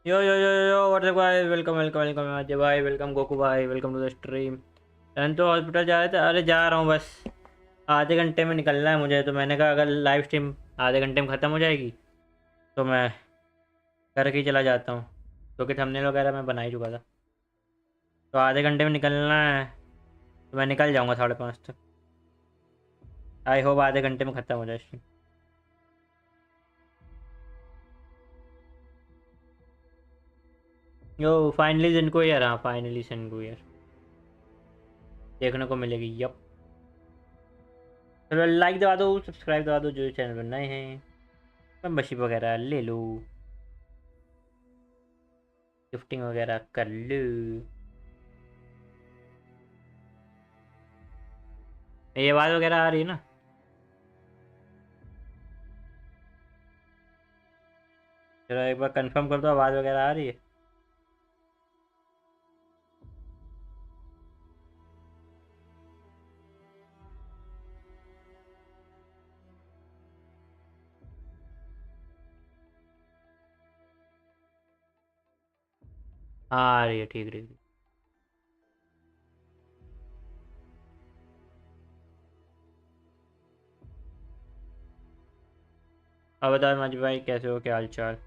यो whatsapp guys, welcome welcome welcome Ajay भाई, welcome Goku भाई, welcome to the stream. तो hospital जा रहे थे, अरे जा रहा हूँ बस। आधे घंटे में निकलना है मुझे, तो मैंने कहा अगर लाइव स्ट्रीम आधे घंटे में ख़त्म हो जाएगी तो मैं करके ही चला जाता हूँ, क्योंकि थंबनेल वगैरह मैं बना ही चुका था। तो आधे घंटे में निकलना है, तो मैं निकल जाऊँगा 5:30 तक। आई होप आधे घंटे में ख़त्म हो जाए स्ट्रीम। यो फाइनली जिनको यार, हाँ फाइनली जिनको यार देखने को मिलेगी। यप, चलो लाइक दबा दो, सब्सक्राइब दबा दो जो चैनल पर नए हैं, मेंबरशिप वगैरह ले लो, गिफ्टिंग वगैरह कर लो। ये आवाज़ वगैरह आ रही है ना? चलो एक बार कंफर्म कर दो, आवाज़ वगैरह आ रही है? हाँ आ रही है, ठीक ठीक। अब बताओ माजी भाई, कैसे हो, क्या हाल चाल?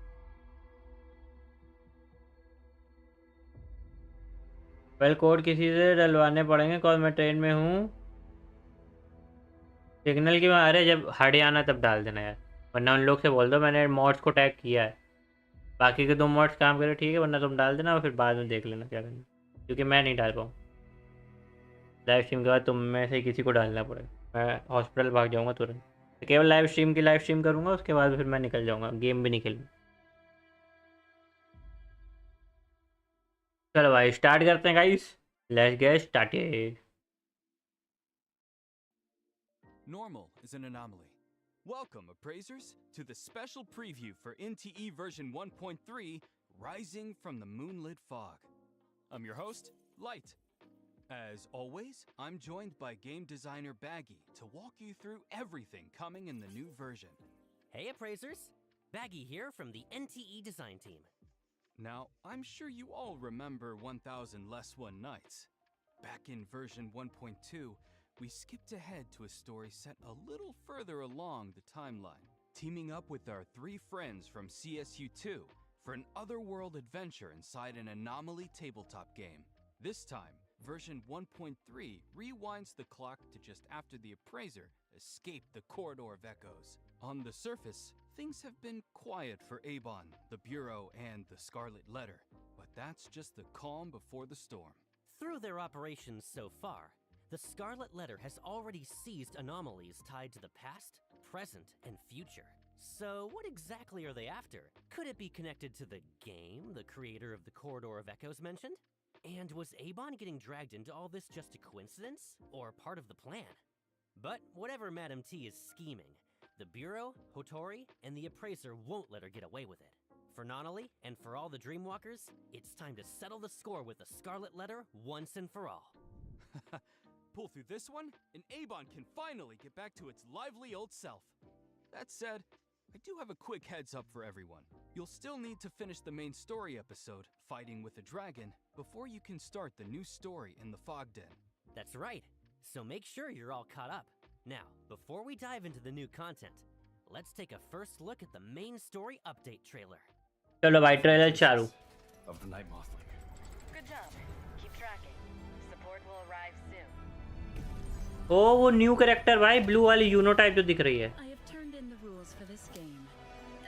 वेल कोड किसी से डलवाने पड़ेंगे, कॉल मैं ट्रेन में हूँ। सिग्नल की अरे जब हरियाणा तब डाल देना यार, वरना उन लोग से बोल दो मैंने मॉड्स को टैग किया है। बाकी के 2 मॉड्स काम करे ठीक है, वरना तुम डाल देना और फिर बाद में देख लेना क्या करना, क्योंकि मैं नहीं डाल पाऊँ। लाइव स्ट्रीम के बाद तुम में से किसी को डालना पड़ेगा, मैं हॉस्पिटल भाग जाऊँगा तुरंत। तो केवल लाइव स्ट्रीम की लाइव स्ट्रीम करूँगा, उसके बाद फिर मैं निकल जाऊँगा, गेम भी नहीं खेलूँगा। चलो भाई स्टार्ट करते हैं guys, let's get started. Normal is an anomaly. Welcome, appraisers, to the special preview for NTE version 1.3, Rising from the Moonlit Fog. I'm your host, Light. As always, I'm joined by game designer Baggy to walk you through everything coming in the new version. Hey appraisers, Baggy here from the NTE design team. Now, I'm sure you all remember 1000 Less One Nights. Back in version 1.2, we skipped ahead to a story set a little further along the timeline, teaming up with our 3 friends from CSU2 for an otherworld adventure inside an anomaly tabletop game. This time, version 1.3 rewinds the clock to just after the appraiser escaped the corridor of echoes. On the surface, things have been quiet for Avon, the Bureau, and the Scarlet Letter, but that's just the calm before the storm. Through their operations so far, the Scarlet Letter has already seized anomalies tied to the past, present, and future. So what exactly are they after? Could it be connected to the game the creator of the Corridor of Echoes mentioned? And was Abon getting dragged into all this just a coincidence, or part of the plan? But whatever Madame T is scheming, the Bureau, Hotori, and the Appraiser won't let her get away with it. For Nonali, and for all the Dreamwalkers, it's time to settle the score with the Scarlet Letter once and for all. Pull through this one, and Avon can finally get back to its lively old self. That said, I do have a quick heads up for everyone. You'll still need to finish the main story episode, Fighting with a Dragon, before you can start the new story in the Fog Den. That's right, so make sure you're all caught up. Now, before we dive into the new content, let's take a first look at the main story update trailer. चलो भाई trailer चालू। Of the Night Mothling. Good job. Keep tracking. Support will arrive soon. ओ वो new character भाई, blue वाली Uno type जो दिख रही है। I have turned in the rules for this game.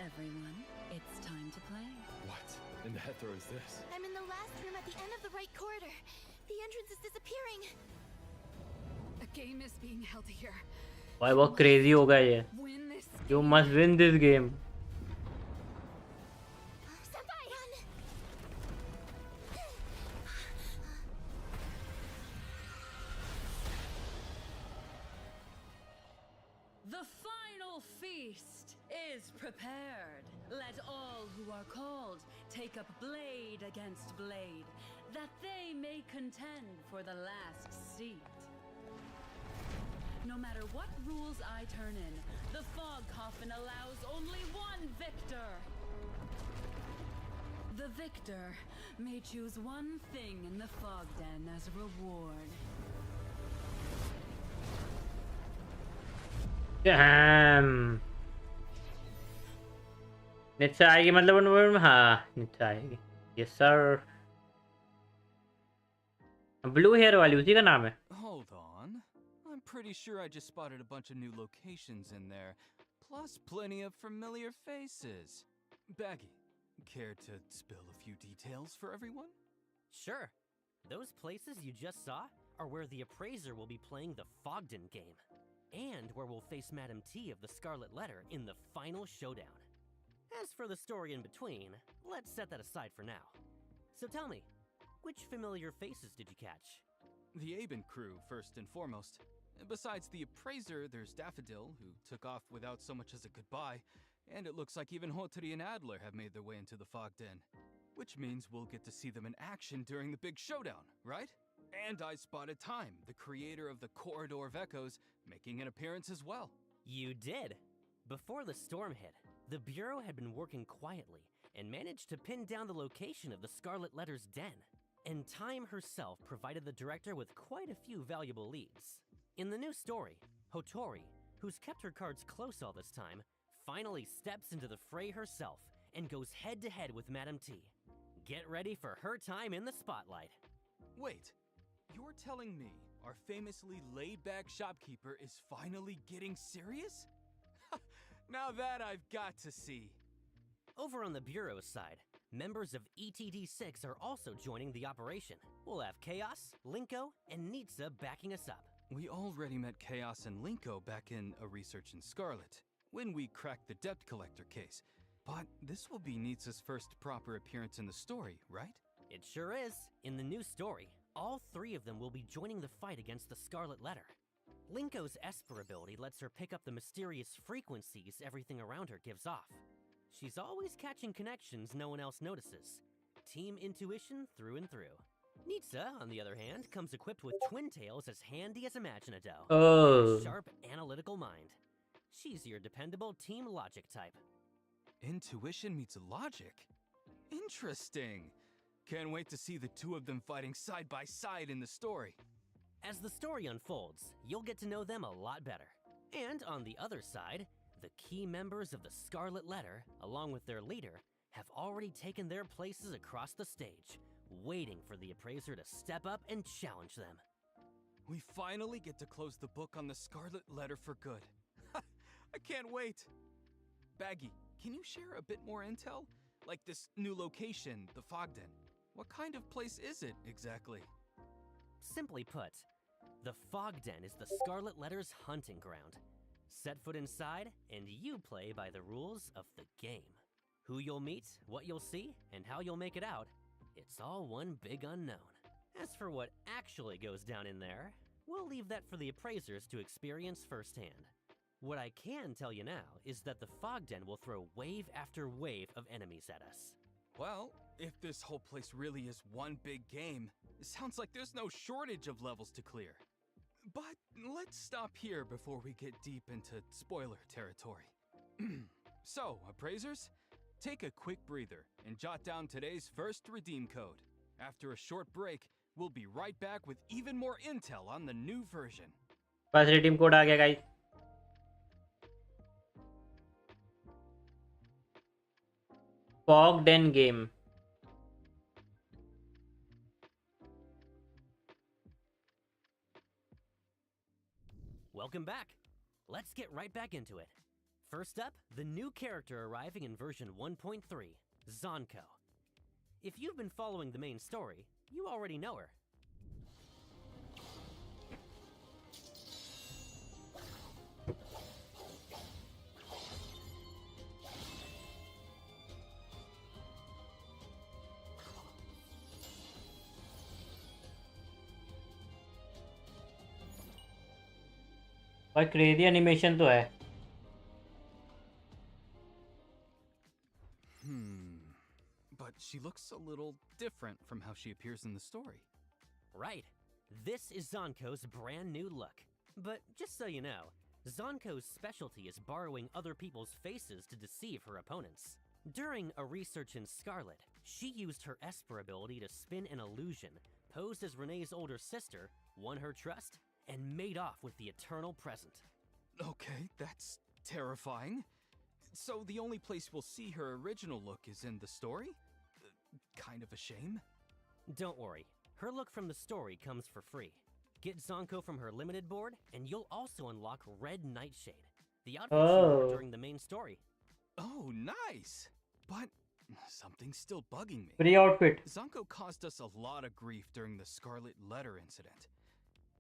Everyone, it's time to play. What in the heather is this? I'm in the last room at the end of the right corridor. The entrance is disappearing. A game is being held here. भाई बहुत crazy होगा ये। Win this. You must win this game. Senpai! The final feast is prepared. Let all who are called take up blade against blade, that they may contend for the last seat. No matter what rules I turn in, the fog coffin allows only one victor. The victor may choose one thing in the fog den as reward. Damn. Net से आएगी मतलब हाँ net से आएगी. Yes sir. Blue hair वाली उसी का नाम है. Hold on. I'm pretty sure I just spotted a bunch of new locations in there, plus plenty of familiar faces. Baggy, care to spill a few details for everyone? Sure. Those places you just saw are where the Appraiser will be playing the Fogden game, and where we'll face Madam T of the Scarlet Letter in the final showdown. As for the story in between, let's set that aside for now. So tell me, which familiar faces did you catch? The Aben crew, first and foremost. Besides the Appraiser, there's Daffodil, who took off without so much as a goodbye, and it looks like even Hotari and Adler have made their way into the Fog Den. Which means we'll get to see them in action during the big showdown, right? And I spotted Time, the creator of the Corridor of Echoes, making an appearance as well. You did! Before the storm hit, the Bureau had been working quietly and managed to pin down the location of the Scarlet Letter's den. And Time herself provided the director with quite a few valuable leads. In the new story, Hotori, who's kept her cards close all this time, finally steps into the fray herself and goes head-to-head with Madam T. Get ready for her time in the spotlight. Wait, you're telling me our famously laid-back shopkeeper is finally getting serious? Now that I've got to see. Over on the Bureau's side, members of ETD6 are also joining the operation. We'll have Chaos, Linko, and Nitsa backing us up. We already met Chaos and Linko back in A Research in Scarlet, when we cracked the Debt Collector case. But this will be Nitsa's first proper appearance in the story, right? It sure is. In the new story, all three of them will be joining the fight against the Scarlet Letter. Linko's Esper ability lets her pick up the mysterious frequencies everything around her gives off. She's always catching connections no one else notices. Team intuition through and through. Nitsa, on the other hand, comes equipped with twin tails as handy as Imaginado. Oh. A sharp, analytical mind. She's your dependable team logic type. Intuition meets logic? Interesting. Can't wait to see the two of them fighting side by side in the story. As the story unfolds, you'll get to know them a lot better. And on the other side, the key members of the Scarlet Letter, along with their leader, have already taken their places across the stage, waiting for the Appraiser to step up and challenge them. We finally get to close the book on the Scarlet Letter for good. I can't wait. Baggy, can you share a bit more intel? Like this new location, the Fogden. What kind of place is it, exactly? Simply put, the Fog Den is the Scarlet Letter's hunting ground. Set foot inside, and you play by the rules of the game. Who you'll meet, what you'll see, and how you'll make it out, it's all one big unknown. As for what actually goes down in there, we'll leave that for the Appraisers to experience firsthand. What I can tell you now is that the Fog Den will throw wave after wave of enemies at us. Well, if this whole place really is one big game, it sounds like there's no shortage of levels to clear. But let's stop here before we get deep into spoiler territory. So, Appraisers, take a quick breather and jot down today's first redeem code. After a short break, we'll be right back with even more intel on the new version. बस redeem code आ गया guys. Fog Den game. Welcome back. Let's get right back into it. First up, the new character arriving in version 1.3, Zonko. If you've been following the main story, you already know her. भाई crazy animation तो है. But she looks a little different from how she appears in the story. Right. This is Zonko's brand new look. But just so you know, Zonko's specialty is borrowing other people's faces to deceive her opponents. During A Research in Scarlet, She used her Esper ability to spin an illusion, posed as Renee's older sister, won her trust, and made off with the eternal present. Okay, that's terrifying. So the only place we'll see her original look is in the story? Kind of a shame. Don't worry, her look from the story comes for free. Get Zonko from her limited board, and you'll also unlock Red Nightshade, the outfit she wore during the main story. Oh, nice! But something's still bugging me. Free outfit. Zonko caused us a lot of grief during the Scarlet Letter incident.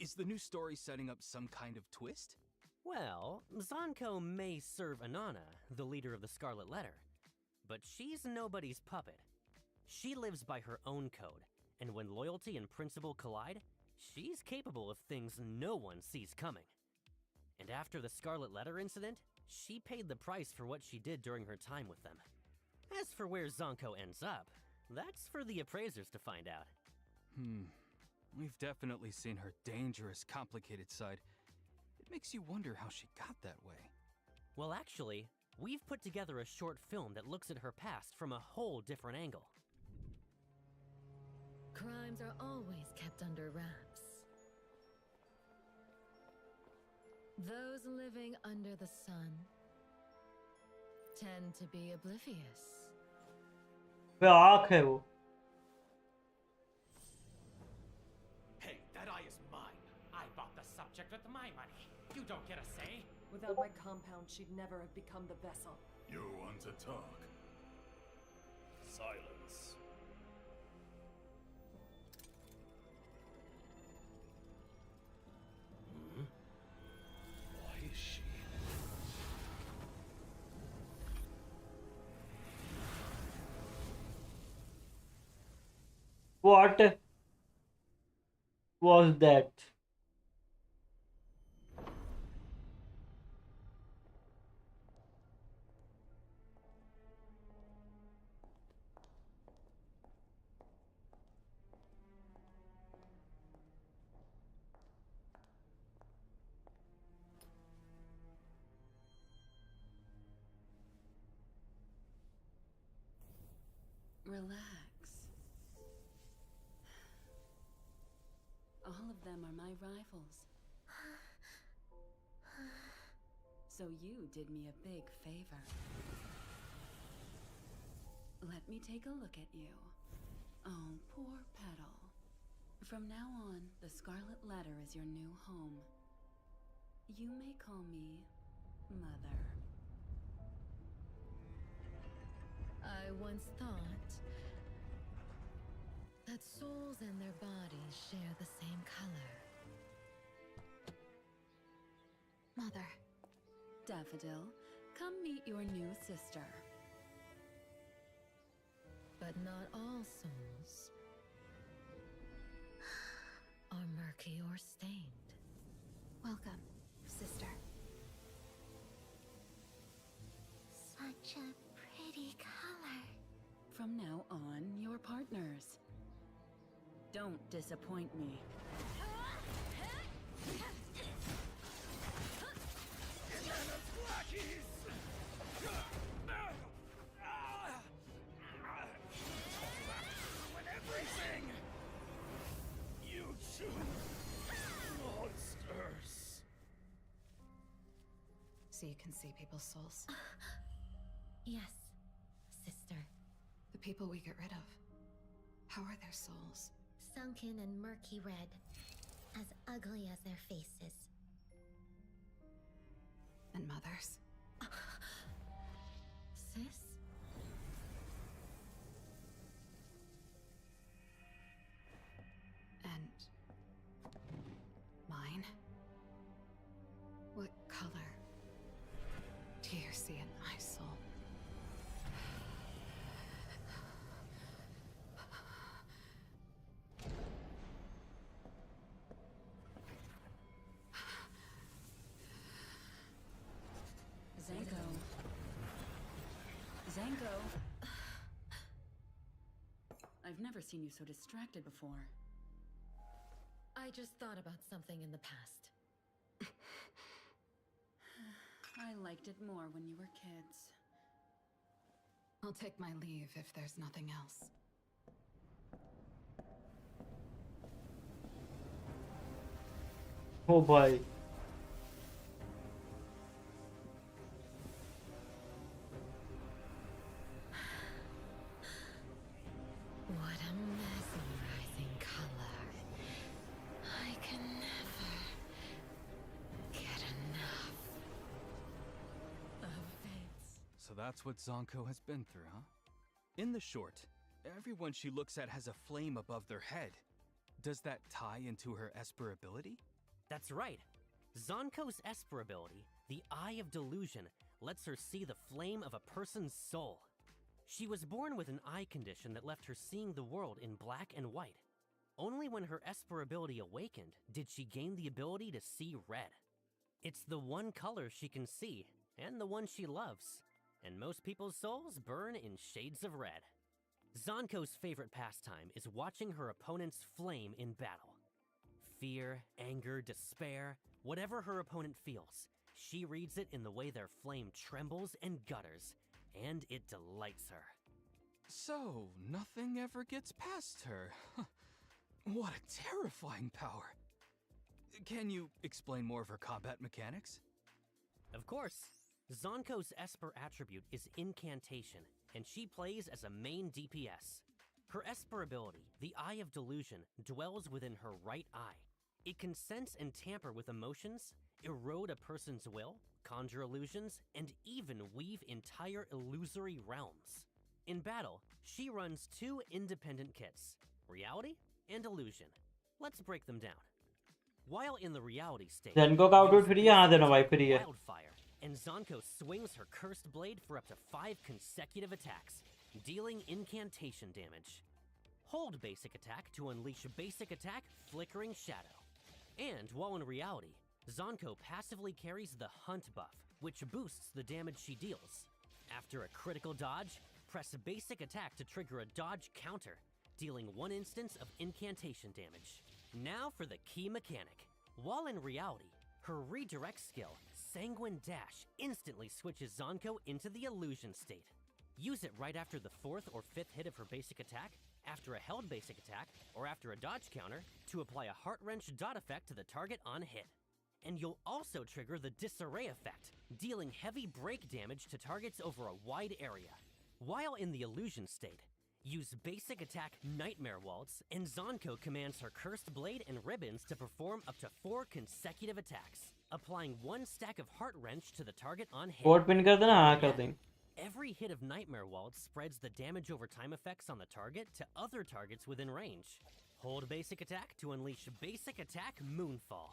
Is the new story setting up some kind of twist? Well, Zonko may serve Anana, the leader of the Scarlet Letter, but she's nobody's puppet. She lives by her own code, and when loyalty and principle collide, she's capable of things no one sees coming. And after the Scarlet Letter incident, she paid the price for what she did during her time with them. As for where Zonko ends up, that's for the appraisers to find out. We've definitely seen her dangerous, complicated side. It makes you wonder how she got that way. Well, actually, we've put together a short film that looks at her past from a whole different angle. Crimes are always kept under wraps. Those living under the sun tend to be oblivious. वे आँख है वो. Hey, that eye is mine. I bought the subject with my money. You don't get a say. Without my compound, she'd never have become the vessel. You want to talk? Silence. Why is she? What was that? Relax. All of them are my rivals. So you did me a big favor. Let me take a look at you. Oh, poor Petal. From now on, the Scarlet Letter is your new home. You may call me Mother. I once thought that souls and their bodies share the same color. Mother. Daffodil, come meet your new sister. But not all souls are murky or stained. Welcome, sister. Such a pretty color. From now on, you're partners. Don't disappoint me. So you can see people's souls. Yes, sister. The people we get rid of. How are their souls? Sunken and murky red. As ugly as their faces. And mothers? Sis? And mine? What color do you see in my soul? Zanko. I've never seen you so distracted before. I just thought about something in the past. I liked it more when you were kids. I'll take my leave if there's nothing else. Oh boy. What a mesmerizing color. I can never get enough of it. So that's what Zonko has been through, huh? In the short, everyone she looks at has a flame above their head. Does that tie into her Esper ability? That's right. Zonko's Esper ability, the Eye of Delusion, lets her see the flame of a person's soul. She was born with an eye condition that left her seeing the world in black and white. Only when her Esper ability awakened did she gain the ability to see red. It's the one color she can see, and the one she loves. And most people's souls burn in shades of red. Zonko's favorite pastime is watching her opponent's flame in battle. Fear, anger, despair, whatever her opponent feels, she reads it in the way their flame trembles and gutters, and it delights her. So, nothing ever gets past her. What a terrifying power. Can you explain more of her combat mechanics? Of course. Zonko's Esper attribute is Incantation, and she plays as a main DPS. Her Esper ability, the Eye of Delusion, dwells within her right eye. It can sense and tamper with emotions, erode a person's will, conjure illusions, and even weave entire illusory realms. In battle, she runs two independent kits, Reality and Illusion. Let's break them down. While in the Reality state, Zenko का output free है, हाँ देना भाई free है. Wildfire, and Zonko swings her cursed blade for up to 5 consecutive attacks, dealing incantation damage. Hold basic attack to unleash basic attack Flickering Shadow. And while in Reality, Zonko passively carries the Hunt buff, which boosts the damage she deals. After a critical dodge, press basic attack to trigger a dodge counter, dealing 1 instance of incantation damage. Now for the key mechanic. While in Reality, her redirect skill, Sanguine Dash, instantly switches Zonko into the illusion state. Use it right after the 4th or 5th hit of her basic attack, after a held basic attack, or after a dodge counter to apply a Heart Wrench dot effect to the target on hit. And you'll also trigger the Disarray effect, dealing heavy break damage to targets over a wide area. While in the illusion state, use basic attack Nightmare Waltz, and Zonko commands her Cursed Blade and Ribbons to perform up to 4 consecutive attacks, applying 1 stack of Heart Wrench to the target on hit. Code pin कर देना, हाँ कर देंगे. Every hit of Nightmare Waltz spreads the damage over time effects on the target to other targets within range. Hold basic attack to unleash basic attack Moonfall.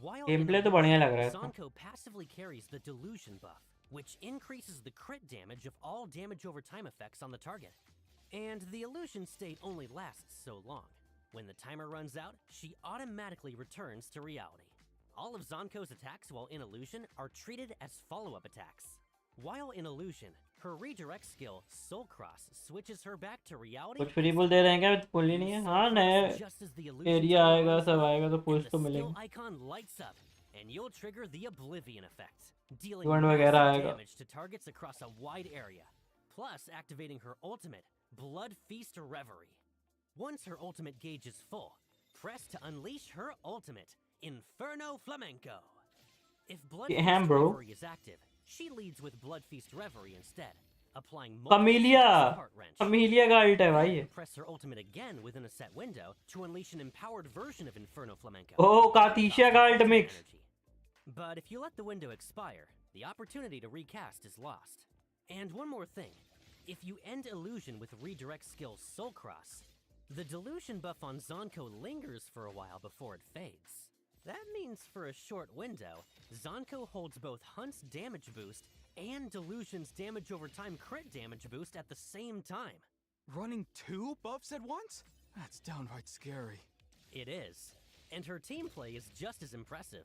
While Gameplay तो बढ़िया लग रहा है. Zonko passively carries the Delusion buff, which increases the crit damage of all damage over time effects on the target. And the illusion state only lasts so long. When the timer runs out, she automatically returns to reality. All of Zonko's attacks while in illusion are treated as follow-up attacks. While in illusion, her redirect skill, Soul Cross, switches her back to reality. कुछ free पुल दे रहे हैं क्या? पुल ही नहीं है. हाँ नए area आएगा, सब आएगा तो पुल्स तो मिलेंगे. Icon lights up, and you'll trigger the Oblivion effect, dealing damage to targets across a wide area, plus activating her ultimate, Blood Feast Reverie. Once her ultimate gauge is full, press to unleash her ultimate, Inferno Flamenco. If Blood Feast Reverie is active, she leads with Blood Feast Reverie instead, applying Camellia का ult है भाई. Press her ultimate again within a set window to unleash an empowered version of Inferno Flamenco. Oh, Katisha का ult mix. But if you let the window expire, the opportunity to recast is lost. And one more thing. If you end illusion with redirect skill Soul Cross, the delusion buff on Zonko lingers for a while before it fades. That means for a short window, Zonko holds both Hunt's damage boost and Delusion's damage over time crit damage boost at the same time. Running 2 buffs at once? That's downright scary. It is. And her team play is just as impressive.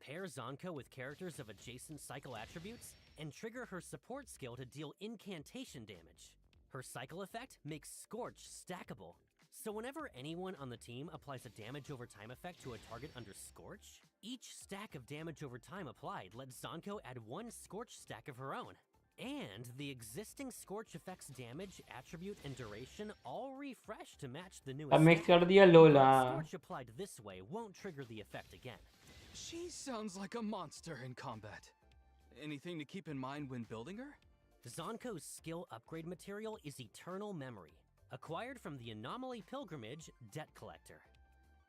Pair Zonko with characters of adjacent cycle attributes, and trigger her support skill to deal incantation damage. Her cycle effect makes Scorch stackable, so whenever anyone on the team applies a damage over time effect to a target under Scorch, each stack of damage over time applied lets Zonko add 1 Scorch stack of her own. And the existing Scorch effects damage, attribute, and duration all refresh to match the newest अब mix stat. कर दिया लोल But हाँ. Scorch applied this way won't trigger the effect again. She sounds like a monster in combat. Anything to keep in mind when building her? Zonko's skill upgrade material is Eternal Memory, acquired from the Anomaly Pilgrimage Debt Collector.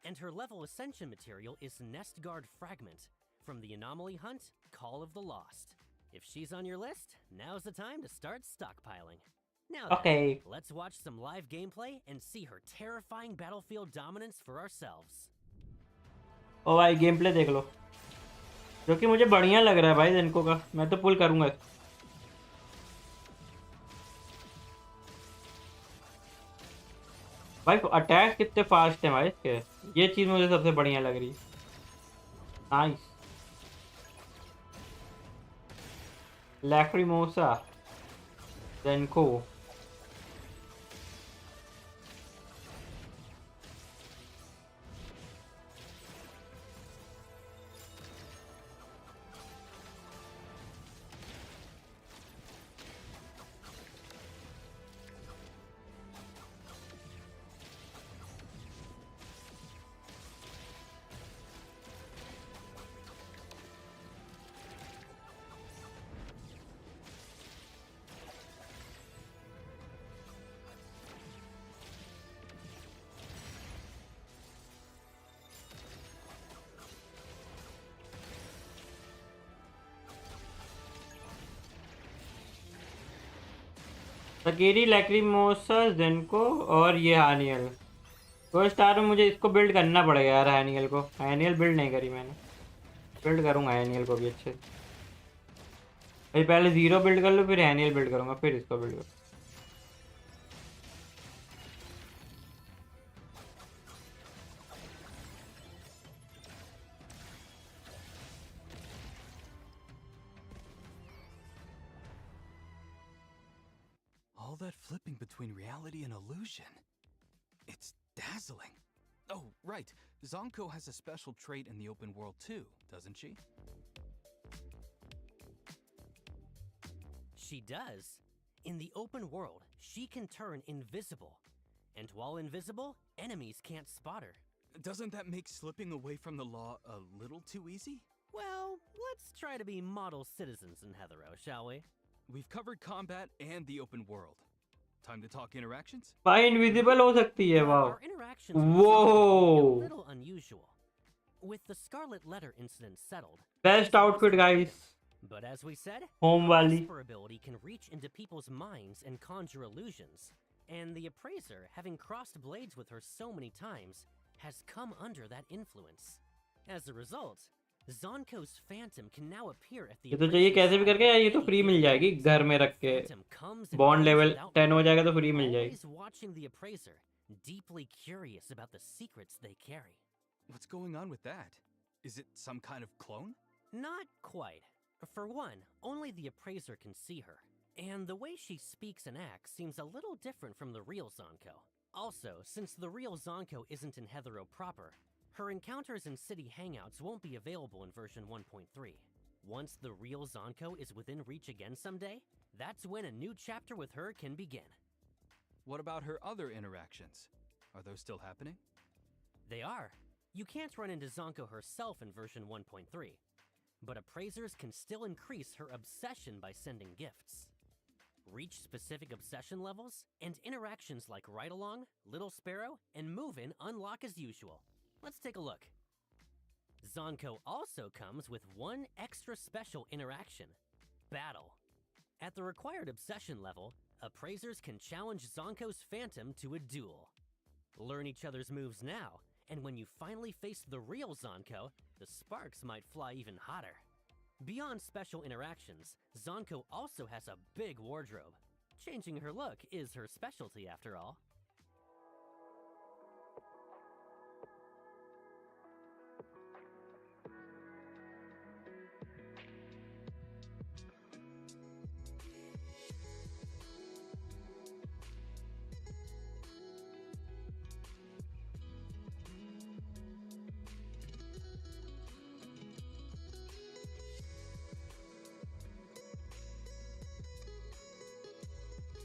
And her level ascension material is Nest Guard Fragment, from the Anomaly Hunt Call of the Lost. If she's on your list, now's the time to start stockpiling. Now then, Okay. let's watch some live gameplay and see her terrifying battlefield dominance for ourselves. ओ भाई game play देख लो, जो कि मुझे बढ़िया लग रहा है भाई जिनको का. मैं तो पुल करूंगा. भाई अटैक कितने फास्ट है भाई इसके. ये चीज मुझे सबसे बढ़िया लग रही है. नाइस. लैक्रिमोसा जेनको. सकेरी लैक्रिमोसा जेनको और ये हानियल. तो स्टार में मुझे इसको बिल्ड करना पड़ेगा यार. हानियल को, हानियल बिल्ड नहीं करी मैंने. बिल्ड करूंगा हानियल को भी अच्छे. भाई पहले 0 बिल्ड कर लो, फिर हानियल बिल्ड करूंगा, फिर इसको बिल्ड करूँ. All that flipping between reality and illusion. It's dazzling. Oh, right. Zonko has a special trait in the open world too, doesn't she? She does. In the open world, she can turn invisible. And while invisible, enemies can't spot her. Doesn't that make slipping away from the law a little too easy? Well, let's try to be model citizens in Heathero, shall we? We've covered combat and the open world. Time to talk interactions? भाई invisible हो सकती है. वाह. Our interactions with Zonko will be a little unusual. With the Scarlet Letter incident settled. Best outfit guys. But as we said, Home वाली. Whisper ability can reach into people's minds and conjure illusions. And the Appraiser, having crossed blades with her so many times, has come under that influence. As a result, Zonko's phantom can now appear at the ये तो चाहिए कैसे भी करके. ये तो free मिल जाएगी घर में रख के. बॉन्ड लेवल 10 हो जाएगा तो फ्री मिल जाएगी. Always watching the Appraiser, deeply curious about the secrets they carry. What's going on with that? Is it some kind of clone? Not quite. For one, only the Appraiser can see her. And the way she speaks and acts seems a little different from the real Zonko. Also, since the real Zonko isn't in Heathero proper, her encounters in city hangouts won't be available in version 1.3. Once the real Zonko is within reach again someday, that's when a new chapter with her can begin. What about her other interactions? Are those still happening? They are. You can't run into Zonko herself in version 1.3, but appraisers can still increase her obsession by sending gifts. Reach specific obsession levels, and interactions like Ride Along, Little Sparrow, and Move In unlock as usual. Let's take a look. Zonko also comes with one extra special interaction, Battle. At the required obsession level, appraisers can challenge Zonko's phantom to a duel. Learn each other's moves now, and when you finally face the real Zonko, the sparks might fly even hotter. Beyond special interactions, Zonko also has a big wardrobe. Changing her look is her specialty after all.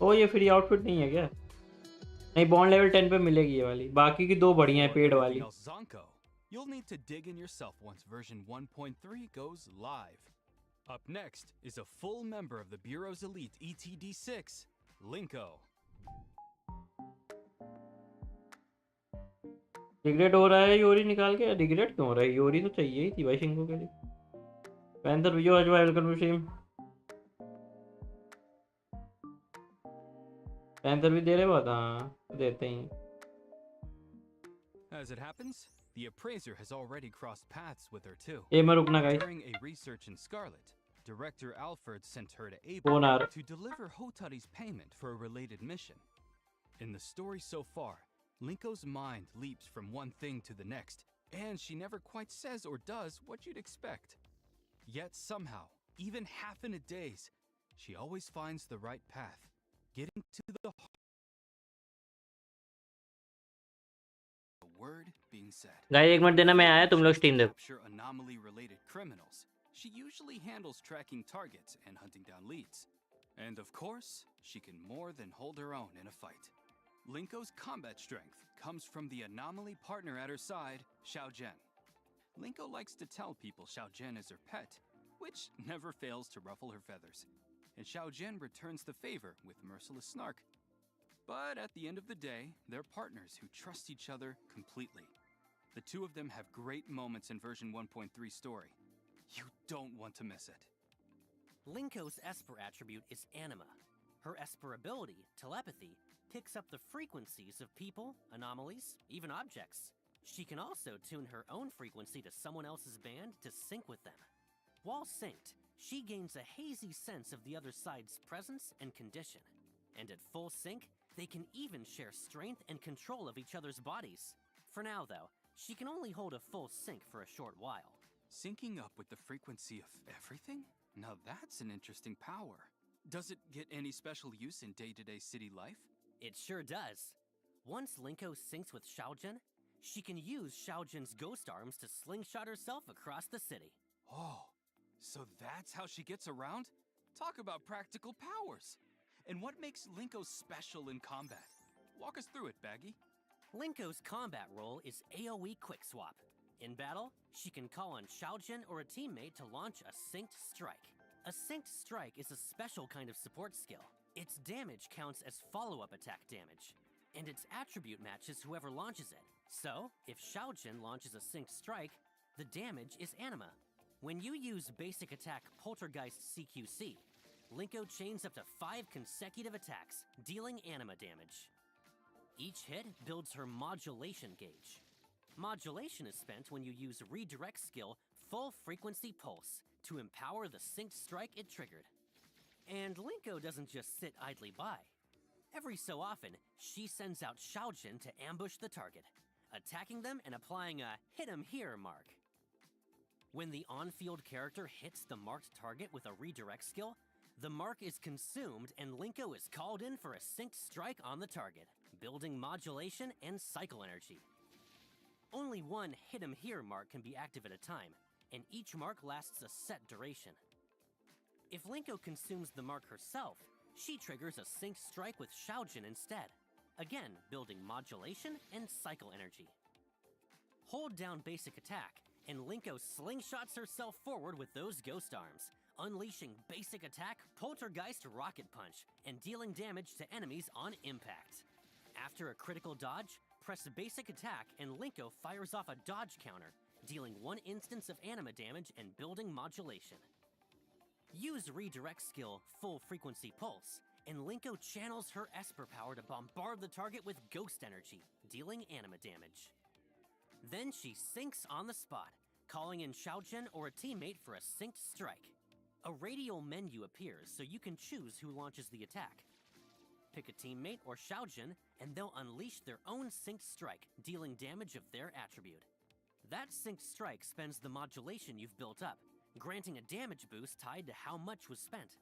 ओ ये free outfit नहीं है क्या? नहीं, bond level 10 पे मिलेगी ये वाली, बाकी की दो बढ़िया है पेड वाली। You'll need to dig in yourself once version 1.3 goes live. Up next is a full member of the Bureau's elite ETD6, Linko. Regret हो रहा है योरी निकाल के? रिग्रेट क्यों हो रहा है? योरी तो चाहिए ही थी भाई शिंगो के लिए। पैंथर विजो आज वेलकम टू स्ट्रीम। पैंथर भी दे रहे बात, हाँ देते ही। As it happens, the appraiser has already crossed paths with her too. ए मैं रुकना guys. During a research in Scarlet, Director Alfred sent her to Abel to deliver Hotari's payment for a related mission. In the story so far, Linko's mind leaps from one thing to the next, and she never quite says or does what you'd expect. Yet somehow, even half in a daze, she always finds the right path, getting to the word being said. Guys एक minute देना, मैं आया, तुम लोग stream देखो। Capture anomaly-related criminals. She usually handles tracking targets and hunting down leads. And of course, she can more than hold her own in a fight. Linko's combat strength comes from the anomaly partner at her side, Xiao Zhen. Linko likes to tell people Xiao Zhen is her pet, which never fails to ruffle her feathers. And Xiao Zhen returns the favor with merciless snark. But at the end of the day, they're partners who trust each other completely. The two of them have great moments in version 1.3 story. You don't want to miss it. Linko's Esper attribute is Anima. Her Esper ability, telepathy, picks up the frequencies of people, anomalies, even objects. She can also tune her own frequency to someone else's band to sync with them. While synced, she gains a hazy sense of the other side's presence and condition. And at full sync, they can even share strength and control of each other's bodies. For now, though, she can only hold a full sync for a short while. Syncing up with the frequency of everything? Now that's an interesting power. Does it get any special use in day-to-day city life? It sure does. Once Linko syncs with Xiaojin, she can use Xiaojin's ghost arms to slingshot herself across the city. Oh, so that's how she gets around? Talk about practical powers. And what makes Linko special in combat? Walk us through it, Baggy. Linko's combat role is AoE Quick Swap. In battle, she can call on Xiaojin or a teammate to launch a synced strike. A synced strike is a special kind of support skill. Its damage counts as follow-up attack damage, and its attribute matches whoever launches it. So, if Xiaojin launches a synced strike, the damage is Anima. When you use basic attack Poltergeist CQC, Linko chains up to 5 consecutive attacks, dealing Anima damage. Each hit builds her modulation gauge. Modulation is spent when you use redirect skill Full Frequency Pulse to empower the synced strike it triggered. And Linko doesn't just sit idly by. Every so often, she sends out Xiaojin to ambush the target, attacking them and applying a hit 'em here mark. When the on-field character hits the marked target with a redirect skill, the mark is consumed and Linko is called in for a synced strike on the target, building modulation and cycle energy. Only one hit 'em here mark can be active at a time, and each mark lasts a set duration. If Linko consumes the mark herself, she triggers a synced strike with Xiaojin instead, again building modulation and cycle energy. Hold down basic attack, and Linko slingshots herself forward with those ghost arms, unleashing basic attack Poltergeist Rocket Punch and dealing damage to enemies on impact. After a critical dodge, press basic attack and Linko fires off a dodge counter, dealing 1 instance of anima damage and building modulation. Use redirect skill Full Frequency Pulse, and Linko channels her Esper power to bombard the target with ghost energy, dealing anima damage. Then she syncs on the spot, calling in Xiaojin or a teammate for a synced strike. A radial menu appears so you can choose who launches the attack. Pick a teammate or Xiaojin, and they'll unleash their own synced strike, dealing damage of their attribute. That synced strike spends the modulation you've built up, granting a damage boost tied to how much was spent.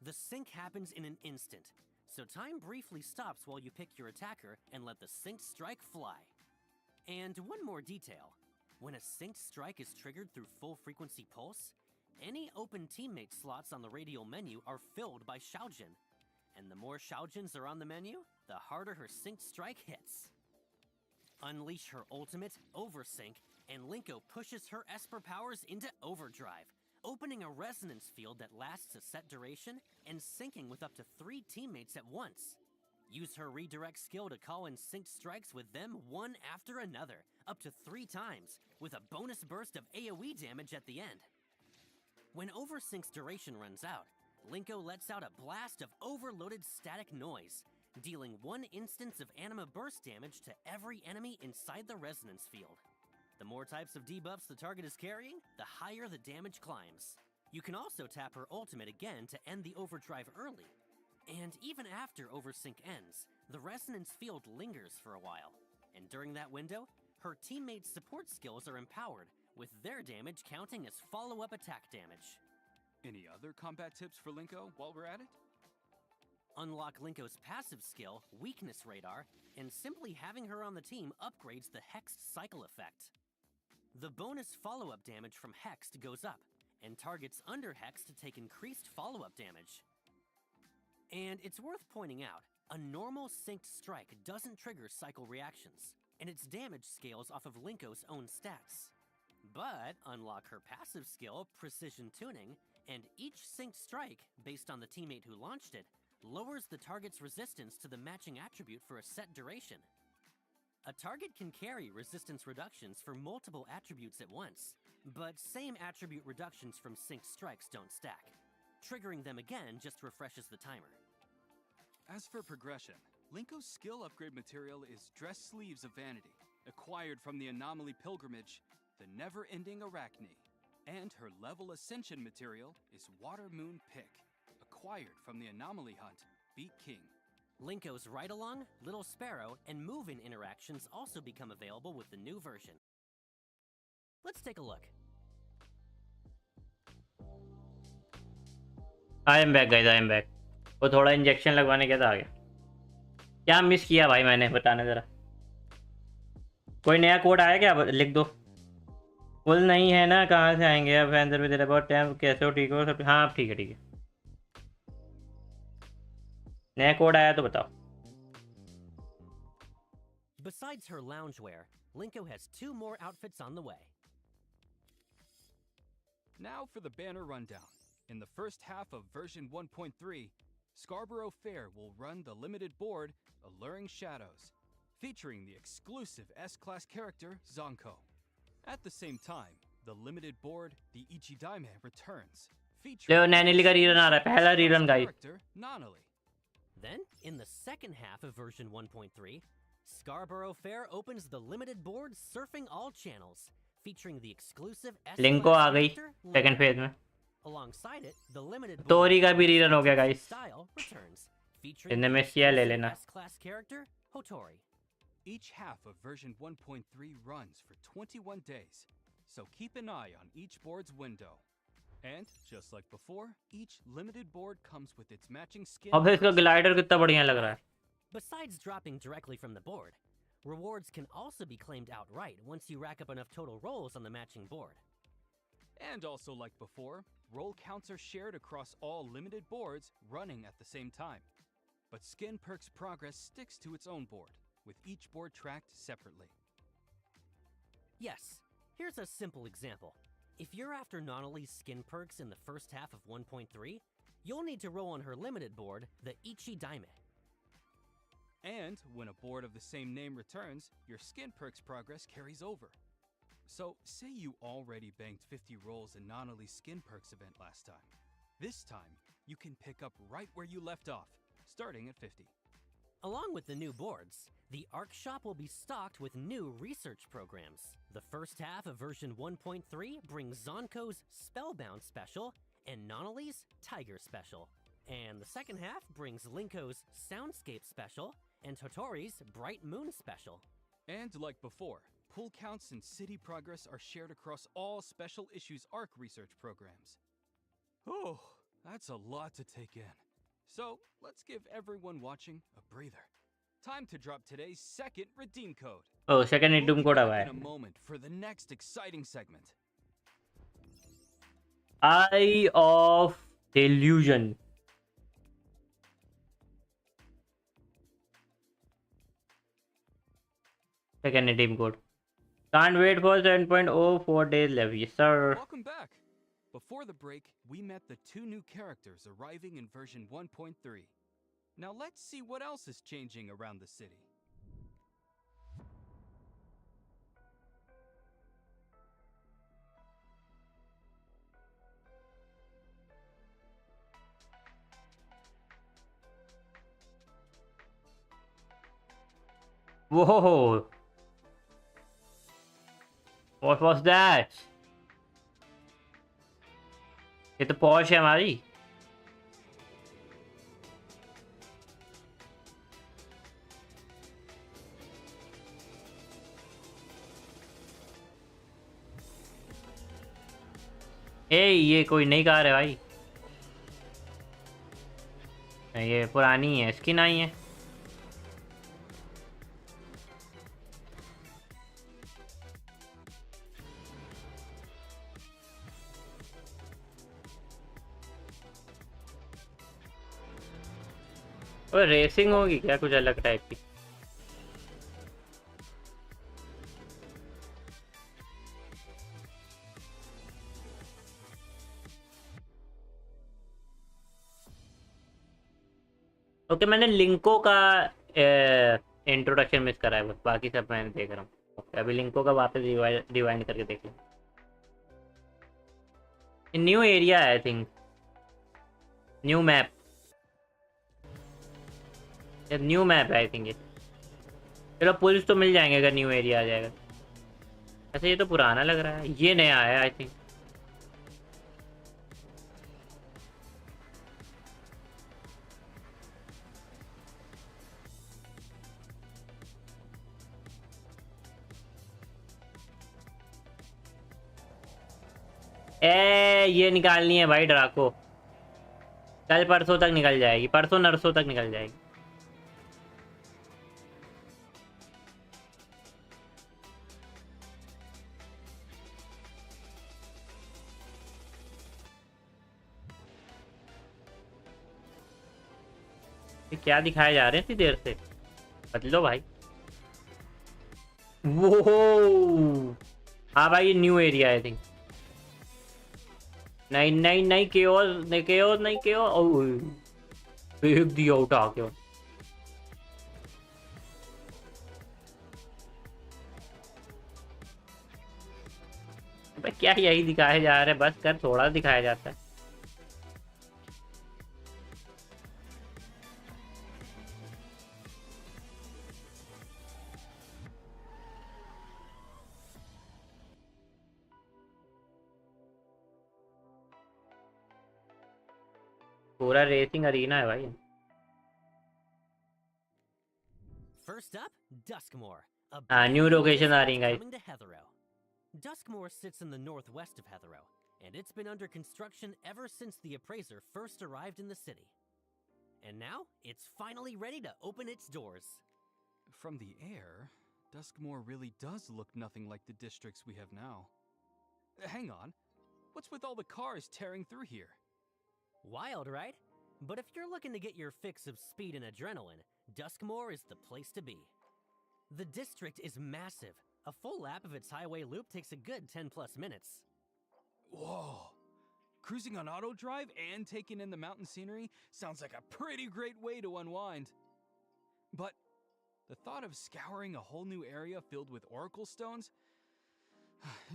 The sync happens in an instant, so time briefly stops while you pick your attacker and let the synced strike fly. And one more detail. When a synced strike is triggered through Full Frequency Pulse, any open teammate slots on the radial menu are filled by Xiaojin. and the more Shaojins are on the menu, the harder her synced strike hits. Unleash her ultimate, Oversync, and Linko pushes her Esper powers into overdrive, opening a resonance field that lasts a set duration and syncing with up to 3 teammates at once. Use her redirect skill to call in synced strikes with them one after another, up to 3 times, with a bonus burst of AoE damage at the end. When Oversync's duration runs out, Linko lets out a blast of overloaded static noise, dealing 1 instance of anima burst damage to every enemy inside the resonance field. The more types of debuffs the target is carrying, the higher the damage climbs. You can also tap her ultimate again to end the overdrive early. And even after Oversync ends, the resonance field lingers for a while. And during that window, her teammates' support skills are empowered, with their damage counting as follow-up attack damage. Any other combat tips for Linko while we're at it? Unlock Linko's passive skill, Weakness Radar, and simply having her on the team upgrades the Hexed cycle effect. The bonus follow-up damage from Hexed goes up, and targets under Hexed take increased follow-up damage. And it's worth pointing out, a normal synced strike doesn't trigger cycle reactions, and its damage scales off of Linko's own stats. But unlock her passive skill, Precision Tuning, and each synced strike, based on the teammate who launched it, lowers the target's resistance to the matching attribute for a set duration. A target can carry resistance reductions for multiple attributes at once, but same attribute reductions from synced strikes don't stack. Triggering them again just refreshes the timer. As for progression, Linko's skill upgrade material is Dress Sleeves of Vanity, acquired from the Anomaly Pilgrimage, the Never-Ending Arachne. And her level ascension material is Water Moon Pick, acquired from the Anomaly Hunt, Beat King. Linko's Ride-Along, Little Sparrow, and Move-In interactions also become available with the new version. Let's take a look. I am back guys, I am back. वो थोड़ा injection लगवाने गया था, आ गया। क्या miss किया भाई मैंने, बताना ज़रा। कोई नया कोड आया क्या, लिख दो। फुल नहीं है ना, कहाँ से आएंगे अब। फैंसर भी तेरे बहुत टाइम, कैसे हो, ठीक हो सब? हाँ ठीक है ठीक है। नया कोड आया तो बताओ। Besides her loungewear, Linko has 2 more outfits on the way. Now for the banner rundown. In the first half of version 1.3, Scarborough Fair will run the limited board Alluring Shadows, featuring the exclusive S-Class character Zonko. At the same time, the limited board The Ichidaime returns, featuring नैनीली का rerun आ रहा है, पहला rerun guys. character Nanali. Then, in the second half of version 1.3, Scarborough Fair opens the limited board Surfing All Channels, featuring the exclusive लिंको आ गई second phase में। Alongside it, the limited तोरी का भी rerun हो गया गाइस। style returns, featuring इनमें the Siya ले exclusive लेना। S-Class character Hotori. Each half of version 1.3 runs for 21 days, so keep an eye on each board's window. And, just like before, each limited board comes with its matching skin. अब इसका glider कितना बढ़िया लग रहा है। Besides dropping directly from the board, rewards can also be claimed outright once you rack up enough total rolls on the matching board. And also like before, roll counts are shared across all limited boards running at the same time. But Skin Perk's progress sticks to its own board, with each board tracked separately. Yes, here's a simple example. If you're after Nanali's skin perks in the first half of 1.3, you'll need to roll on her limited board, the Ichidaime. And when a board of the same name returns, your Skin Perk's progress carries over. So, say you already banked 50 rolls in Nanali's Skin Perks event last time. This time, you can pick up right where you left off, starting at 50. Along with the new boards, the ARC shop will be stocked with new research programs. The first half of version 1.3 brings Zonko's Spellbound Special and Nanali's Tiger Special. And the second half brings Linko's Soundscape Special and Hotori's Bright Moon Special. And like before, pull counts and city progress are shared across all Special Issues ARC research programs. Oh, that's a lot to take in. So, let's give everyone watching a breather. Time to drop today's second redeem code. Oh, second redeem code आया है. In a moment for the next exciting segment. Eye of Delusion. Second redeem code. Can't wait for 7.0, 4 days left. Yes, sir. Welcome back. Before the break, we met the 2 new characters arriving in version 1.3. Now let's see what else is changing around the city. Whoa! What was that? ये तो posh है हमारी. ये कोई नई car है भाई. ये पुरानी है, इसकी नहीं है. और रेसिंग होगी क्या कुछ अलग टाइप की? ओके, मैंने लिंको का इंट्रोडक्शन मिस करा है बस, बाकी सब मैं देख रहा हूँ. ओके, अभी लिंको का वापस रिवाइंड करके देख लूँ. न्यू एरिया है I think, new map. New map है आई थिंक ये. चलो पुलिस तो मिल जाएंगे अगर न्यू एरिया आ जाएगा. ऐसे ये तो पुराना लग रहा है, ये नया है आई थिंक. ये निकालनी है भाई ड्राको. कल परसों तक निकल जाएगी, परसों नरसों तक निकल जाएगी. क्या दिखाए जा रहे हैं इतनी देर से? बदलो भाई. वो हाँ भाई, ये न्यू एरिया आई थिंक. नहीं नहीं नहीं, केओस नहीं, केओस नहीं, केओस फेंक दिया उठा के. भाई क्या यही दिखाए जा रहे हैं? बस कर, थोड़ा दिखाया जाता है. पूरा रेसिंग अरीना है भाई. First up, Duskmoor. new location आ रही है guys. Coming to Heathrow. Duskmoor sits in the northwest of Heathrow, and it's been under construction ever since the appraiser first arrived in the city. And now, it's finally ready to open its doors. From the air, Duskmoor really does look nothing like the districts we have now. Hang on. What's with all the cars tearing through here? Wild, right? But if you're looking to get your fix of speed and adrenaline, Duskmoor is the place to be. The district is massive. A full lap of its highway loop takes a good 10 plus minutes. Whoa! Cruising on auto drive and taking in the mountain scenery sounds like a pretty great way to unwind. But the thought of scouring a whole new area filled with oracle stones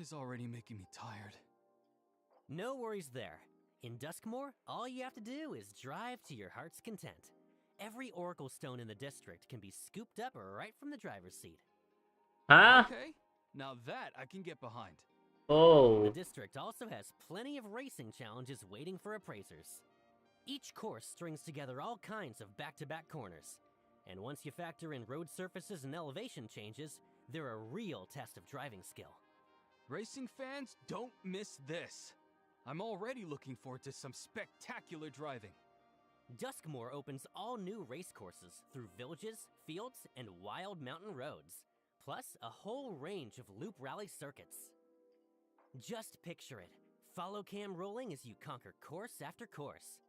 is already making me tired. No worries there. In Duskmoor, all you have to do is drive to your heart's content. Every oracle stone in the district can be scooped up right from the driver's seat. Huh? Okay, now that I can get behind. Oh. The district also has plenty of racing challenges waiting for appraisers. Each course strings together all kinds of back-to-back corners. And once you factor in road surfaces and elevation changes, they're a real test of driving skill. Racing fans, don't miss this. I'm already looking forward to some spectacular driving. Duskmoor opens all new race courses through villages, fields, and wild mountain roads, plus a whole range of loop rally circuits. Just picture it. Follow cam rolling as you conquer course after course.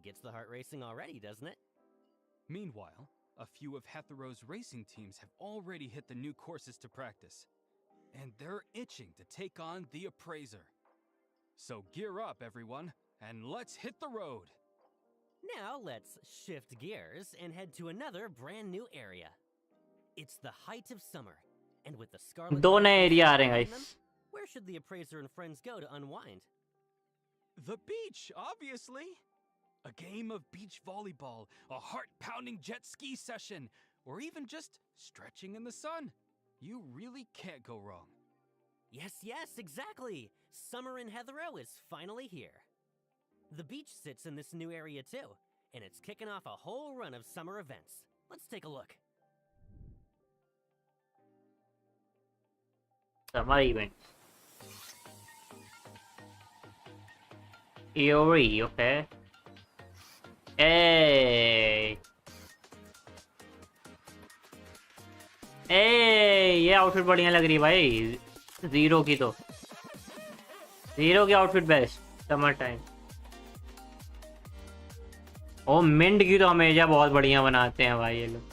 Gets the heart racing already, doesn't it? Meanwhile, a few of Hethero's racing teams have already hit the new courses to practice, and they're itching to take on the Appraiser. So gear up, everyone, and let's hit the road! Now let's shift gears and head to another brand new area. It's the height of summer, and with the Scarlet दो Letter नए area आ रहे हैं behind them, guys. where should the Appraiser and friends go to unwind? The beach, obviously! A game of beach volleyball, a heart-pounding jet ski session, or even just stretching in the sun. You really can't go wrong. Yes, exactly! Summer in Heathero is finally here. The beach sits in this new area too, and it's kicking off a whole run of summer events. Let's take a look. Summer events. Eori, okay. Hey, ये outfit बढ़िया लग रही है भाई. Zero की outfit best summer time. ओ मिंट की तो हमेशा बहुत बढ़िया बनाते हैं भाई ये लोग.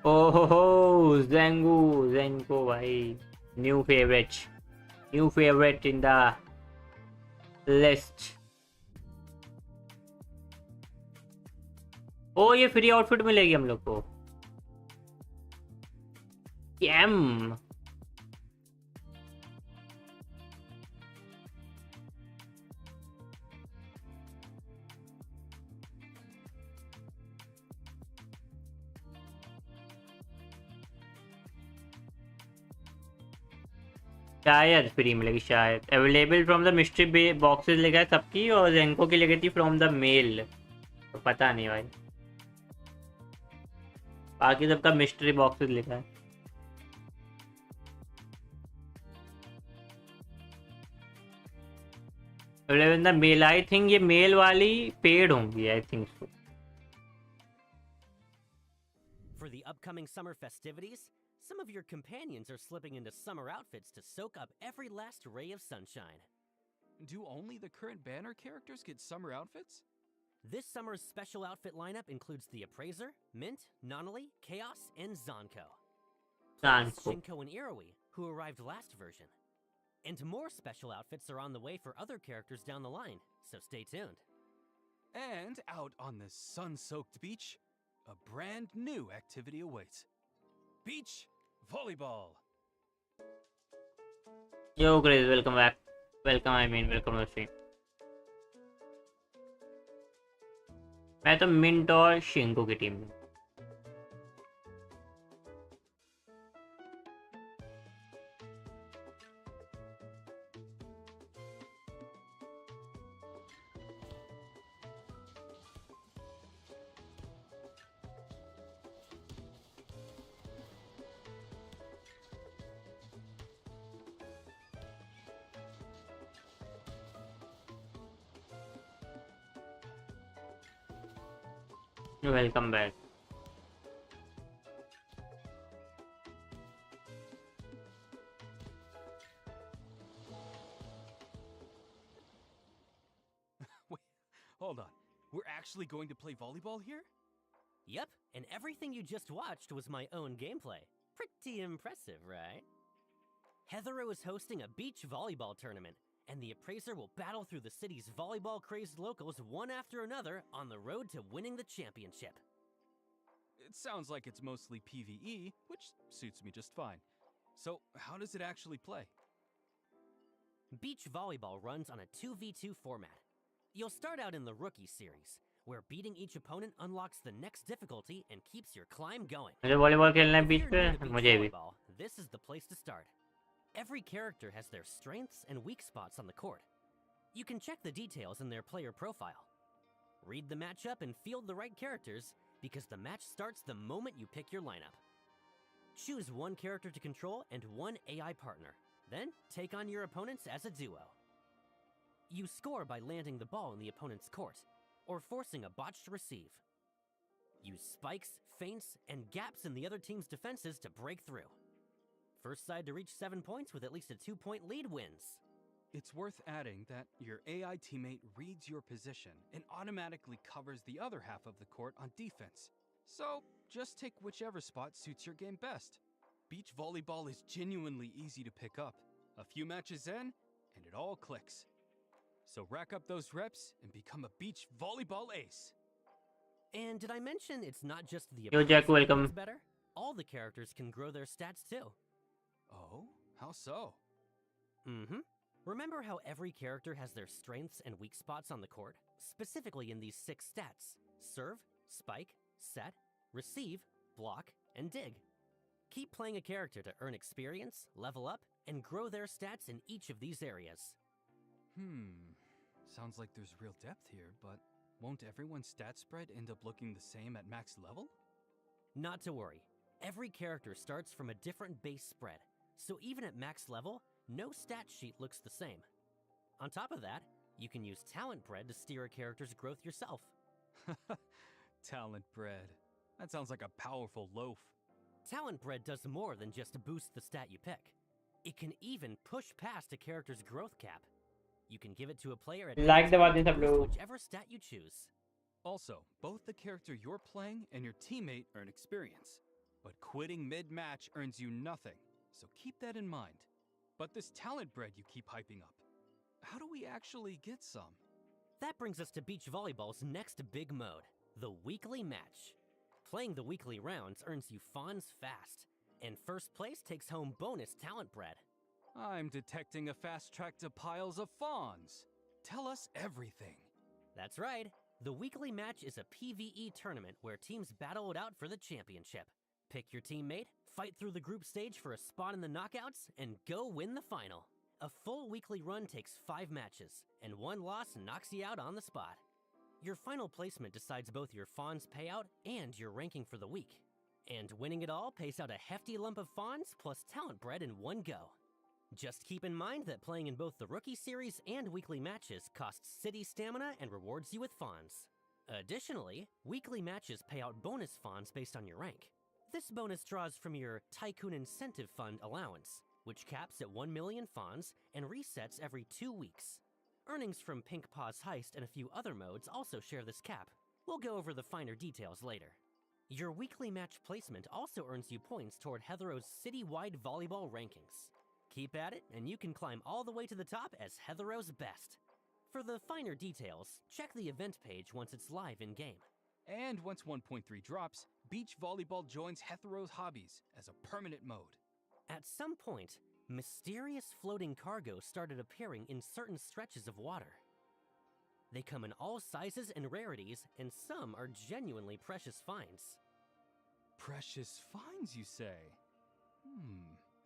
Oh, Zenko भाई, new favorite in the list. ओ ये फ्री आउटफिट मिलेगी हम लोग को. कैम शायद फ्री मिलेगी शायद. Available from the mystery boxes लिखा है सबकी, और जेंको की लिखी थी फ्रॉम द मेल. तो पता नहीं भाई, बाकी सबका मिस्ट्री बॉक्सेस लिखा है. Available in the male. I think ये मेल वाली पेड होंगी. I think so. For the upcoming summer festivities, some of your companions are slipping into summer outfits to soak up every last ray of sunshine. Do only the current banner characters get summer outfits? This summer's special outfit lineup includes the Appraiser, Mint, Nonali, Chaos, and Zonko. Plus Shinko and Iroi, who arrived last version. And more special outfits are on the way for other characters down the line, so stay tuned. And out on the sun-soaked beach, a brand new activity awaits. Beach volleyball. Yo Grace, welcome back. Welcome to the stream. मैं तो mint और Shinco की team में. Welcome back. Wait, hold on. We're actually going to play volleyball here? Yep, and everything you just watched was my own gameplay. Pretty impressive, right? Heathero is hosting a beach volleyball tournament, and the Appraiser will battle through the city's volleyball-crazed locals one after another on the road to winning the championship. It sounds like it's mostly PvE, which suits me just fine. So, how does it actually play? Beach volleyball runs on a 2v2 format. You'll start out in the Rookie series, where beating each opponent unlocks the next difficulty and keeps your climb going. मुझे volleyball खेलना है If beach you're पे new to beach मुझे भी volleyball, this is the place to start. Every character has their strengths and weak spots on the court. You can check the details in their player profile. Read the matchup and field the right characters, because the match starts the moment you pick your lineup. Choose one character to control and one AI partner. Then, take on your opponents as a duo. You score by landing the ball in the opponent's court, or forcing a botched receive. Use spikes, feints, and gaps in the other team's defenses to break through. First side to reach 7 points with at least a 2-point lead wins. It's worth adding that your AI teammate reads your position and automatically covers the other half of the court on defense. So, just take whichever spot suits your game best. Beach volleyball is genuinely easy to pick up. A few matches in, and it all clicks. So rack up those reps and become a beach volleyball ace. And did I mention it's not just the Yo, Jack, opponents that welcome. gets better? All the characters can grow their stats too. Oh, how so? Remember how every character has their strengths and weak spots on the court? Specifically in these 6 stats: serve, spike, set, receive, block, and dig. Keep playing a character to earn experience, level up, and grow their stats in each of these areas. Sounds like there's real depth here, but won't everyone's stat spread end up looking the same at max level? Not to worry. Every character starts from a different base spread, so even at max level, no stat sheet looks the same. On top of that, you can use talent bread to steer a character's growth yourself. Talent bread. That sounds like a powerful loaf. Talent bread does more than just boost the stat you pick. It can even push past a character's growth cap. You can give it to a player at Like the any one time in to the boost blue. whichever stat you choose. Also, both the character you're playing and your teammate earn experience. But quitting mid-match earns you nothing, so keep that in mind. But this talent bread you keep hyping up, how do we actually get some? That brings us to beach volleyball's next big mode, the weekly match. Playing the weekly rounds earns you fawns fast, and first place takes home bonus talent bread. I'm detecting a fast track to piles of fawns. Tell us everything. That's right. The weekly match is a PvE tournament where teams battle it out for the championship. Pick your teammate, fight through the group stage for a spot in the knockouts, and go win the final. A full weekly run takes 5 matches, and 1 loss knocks you out on the spot. Your final placement decides both your Fawns payout and your ranking for the week. And winning it all pays out a hefty lump of Fawns plus talent bread in one go. Just keep in mind that playing in both the Rookie Series and weekly matches costs city stamina and rewards you with Fawns. Additionally, weekly matches pay out bonus Fawns based on your rank. This bonus draws from your Tycoon Incentive Fund allowance, which caps at 1 million Fawns and resets every 2 weeks. Earnings from Pink Paw's Heist and a few other modes also share this cap. We'll go over the finer details later. Your weekly match placement also earns you points toward Heathero's citywide volleyball rankings. Keep at it, and you can climb all the way to the top as Heathero's best. For the finer details, check the event page once it's live in-game. And once 1.3 drops, beach volleyball joins Heathero's hobbies as a permanent mode. At some point, mysterious floating cargo started appearing in certain stretches of water. They come in all sizes and rarities, and some are genuinely precious finds. Precious finds, you say?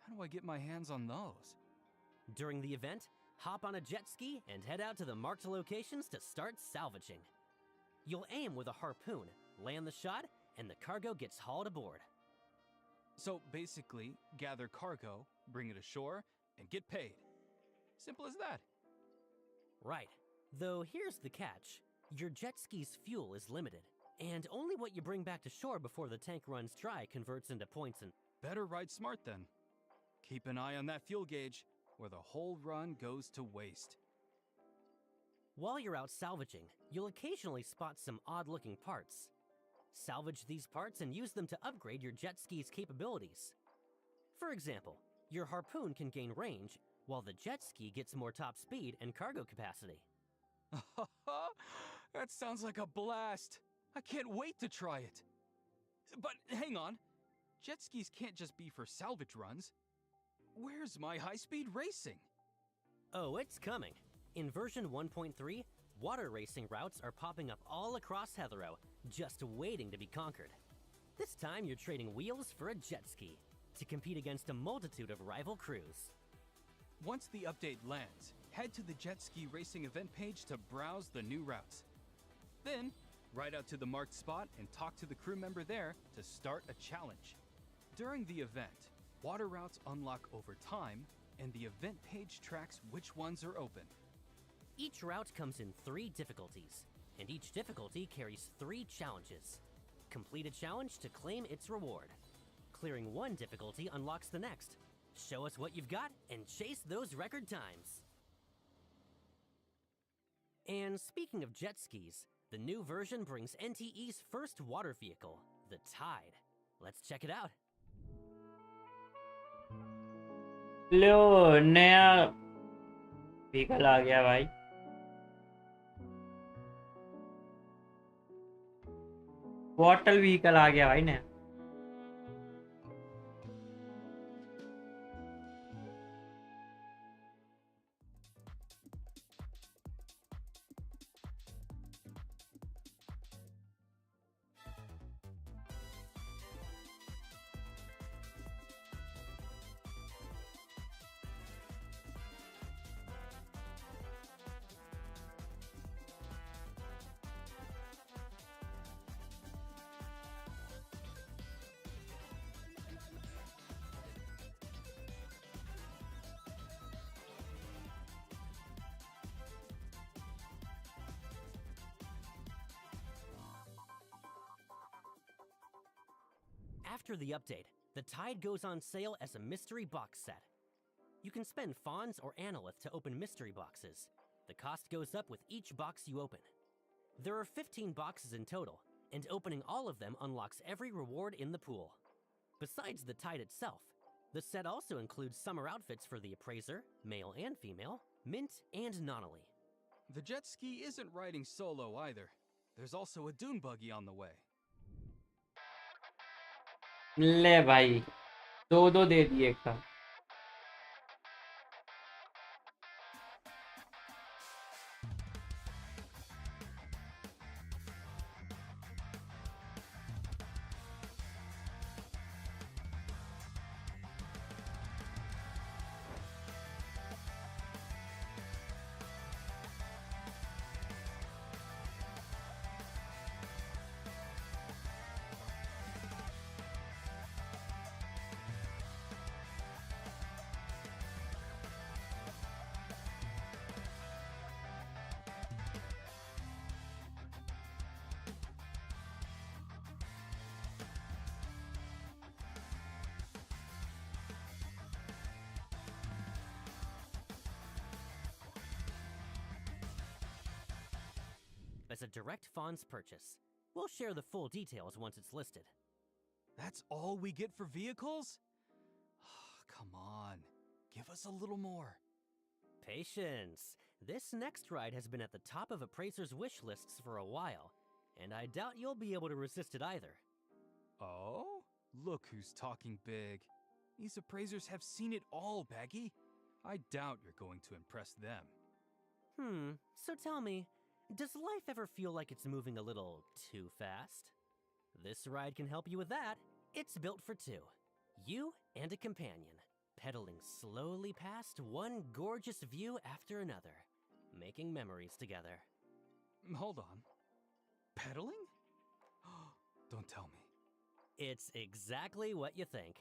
How do I get my hands on those? During the event, hop on a jet ski and head out to the marked locations to start salvaging. You'll aim with a harpoon, land the shot, and the cargo gets hauled aboard. So basically, gather cargo, bring it ashore, and get paid. Simple as that. Right. Though here's the catch. Your jet ski's fuel is limited, and only what you bring back to shore before the tank runs dry converts into points and... Better ride smart then. Keep an eye on that fuel gauge, or the whole run goes to waste. While you're out salvaging, you'll occasionally spot some odd-looking parts. Salvage these parts and use them to upgrade your jet ski's capabilities. For example, your harpoon can gain range, while the jet ski gets more top speed and cargo capacity. That sounds like a blast! I can't wait to try it! But hang on. Jet skis can't just be for salvage runs. Where's my high-speed racing? Oh, it's coming. In version 1.3, water racing routes are popping up all across Heathrow, just waiting to be conquered. This time you're trading wheels for a jet ski to compete against a multitude of rival crews. Once the update lands, head to the jet ski racing event page to browse the new routes. Then, ride out to the marked spot and talk to the crew member there to start a challenge. During the event, water routes unlock over time, and the event page tracks which ones are open. Each route comes in 3 difficulties, and each difficulty carries 3 challenges. Complete a challenge to claim its reward. Clearing one difficulty unlocks the next. Show us what you've got and chase those record times. And speaking of jet skis, the new version brings NTE's first water vehicle, the Tide. Let's check it out. लो नया vehicle आ गया भाई। Water vehicle आ गया भाई नया। After the update, the Tide goes on sale as a mystery box set. You can spend Fawns or Analyth to open mystery boxes. The cost goes up with each box you open. There are 15 boxes in total, and opening all of them unlocks every reward in the pool. Besides the Tide itself, the set also includes summer outfits for the Appraiser, male and female, Mint, and Nonnally. The jet ski isn't riding solo either. There's also a dune buggy on the way. ले भाई 2 दे दिए एक साथ। As a direct Fawns purchase. We'll share the full details once it's listed. That's all we get for vehicles? Come on, give us a little more. Patience. This next ride has been at the top of Appraiser's wish lists for a while, and I doubt you'll be able to resist it either. Oh? Look who's talking big. These appraisers have seen it all, Baggy. I doubt you're going to impress them. So tell me, does life ever feel like it's moving a little too fast? This ride can help you with that. It's built for 2. You and a companion, pedaling slowly past one gorgeous view after another, making memories together. Hold on. Pedaling? Don't tell me. It's exactly what you think.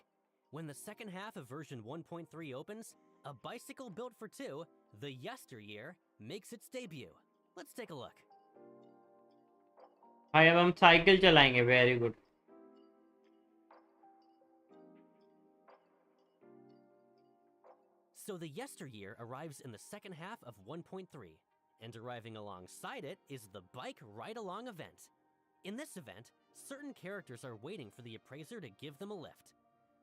When the second half of version 1.3 opens, a bicycle built for 2, the Yesteryear, makes its debut. Let's take a look. भाई अब हम cycle चलाएंगे। Very good. So the Yesteryear arrives in the second half of 1.3, and arriving alongside it is the Bike Ride-Along event. In this event, certain characters are waiting for the Appraiser to give them a lift.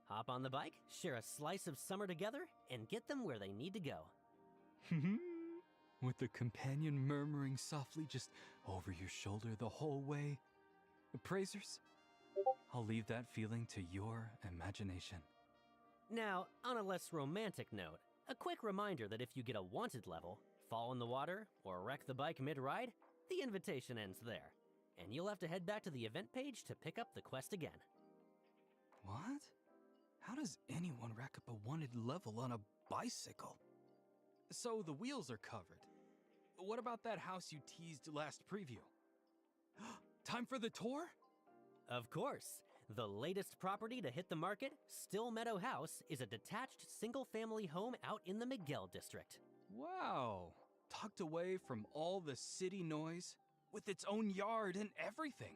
Hop on the bike, share a slice of summer together, and get them where they need to go. With the companion murmuring softly just over your shoulder the whole way. Appraisers, I'll leave that feeling to your imagination. Now, on a less romantic note, a quick reminder that if you get a wanted level, fall in the water, or wreck the bike mid-ride, the invitation ends there, and you'll have to head back to the event page to pick up the quest again. What? How does anyone rack up a wanted level on a bicycle? So the wheels are covered. What about that house you teased last preview? Time for the tour? Of course. The latest property to hit the market, Still Meadow House, is a detached single-family home out in the Miguel district. Wow. Tucked away from all the city noise, with its own yard and everything.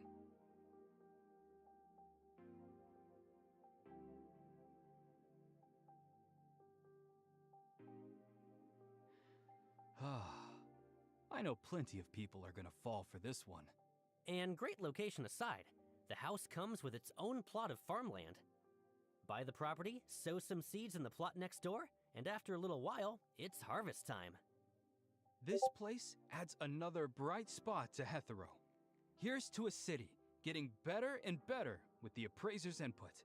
I know plenty of people are gonna fall for this one. And great location aside, the house comes with its own plot of farmland. Buy the property, sow some seeds in the plot next door, and after a little while, it's harvest time. This place adds another bright spot to Hetero. Here's to a city, getting better and better with the appraiser's input.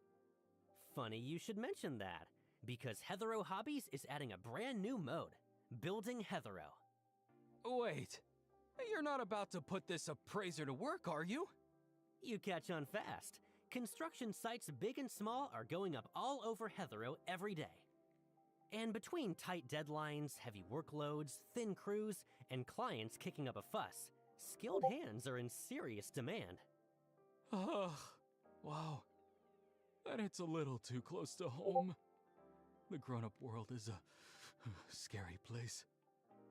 Funny you should mention that, because Hetero Hobbies is adding a brand new mode, Building Hetero. Wait, you're not about to put this appraiser to work, are you? You catch on fast. Construction sites big and small are going up all over Hetero every day. And between tight deadlines, heavy workloads, thin crews, and clients kicking up a fuss, skilled hands are in serious demand. Oh, wow. And it's a little too close to home. The grown-up world is a scary place.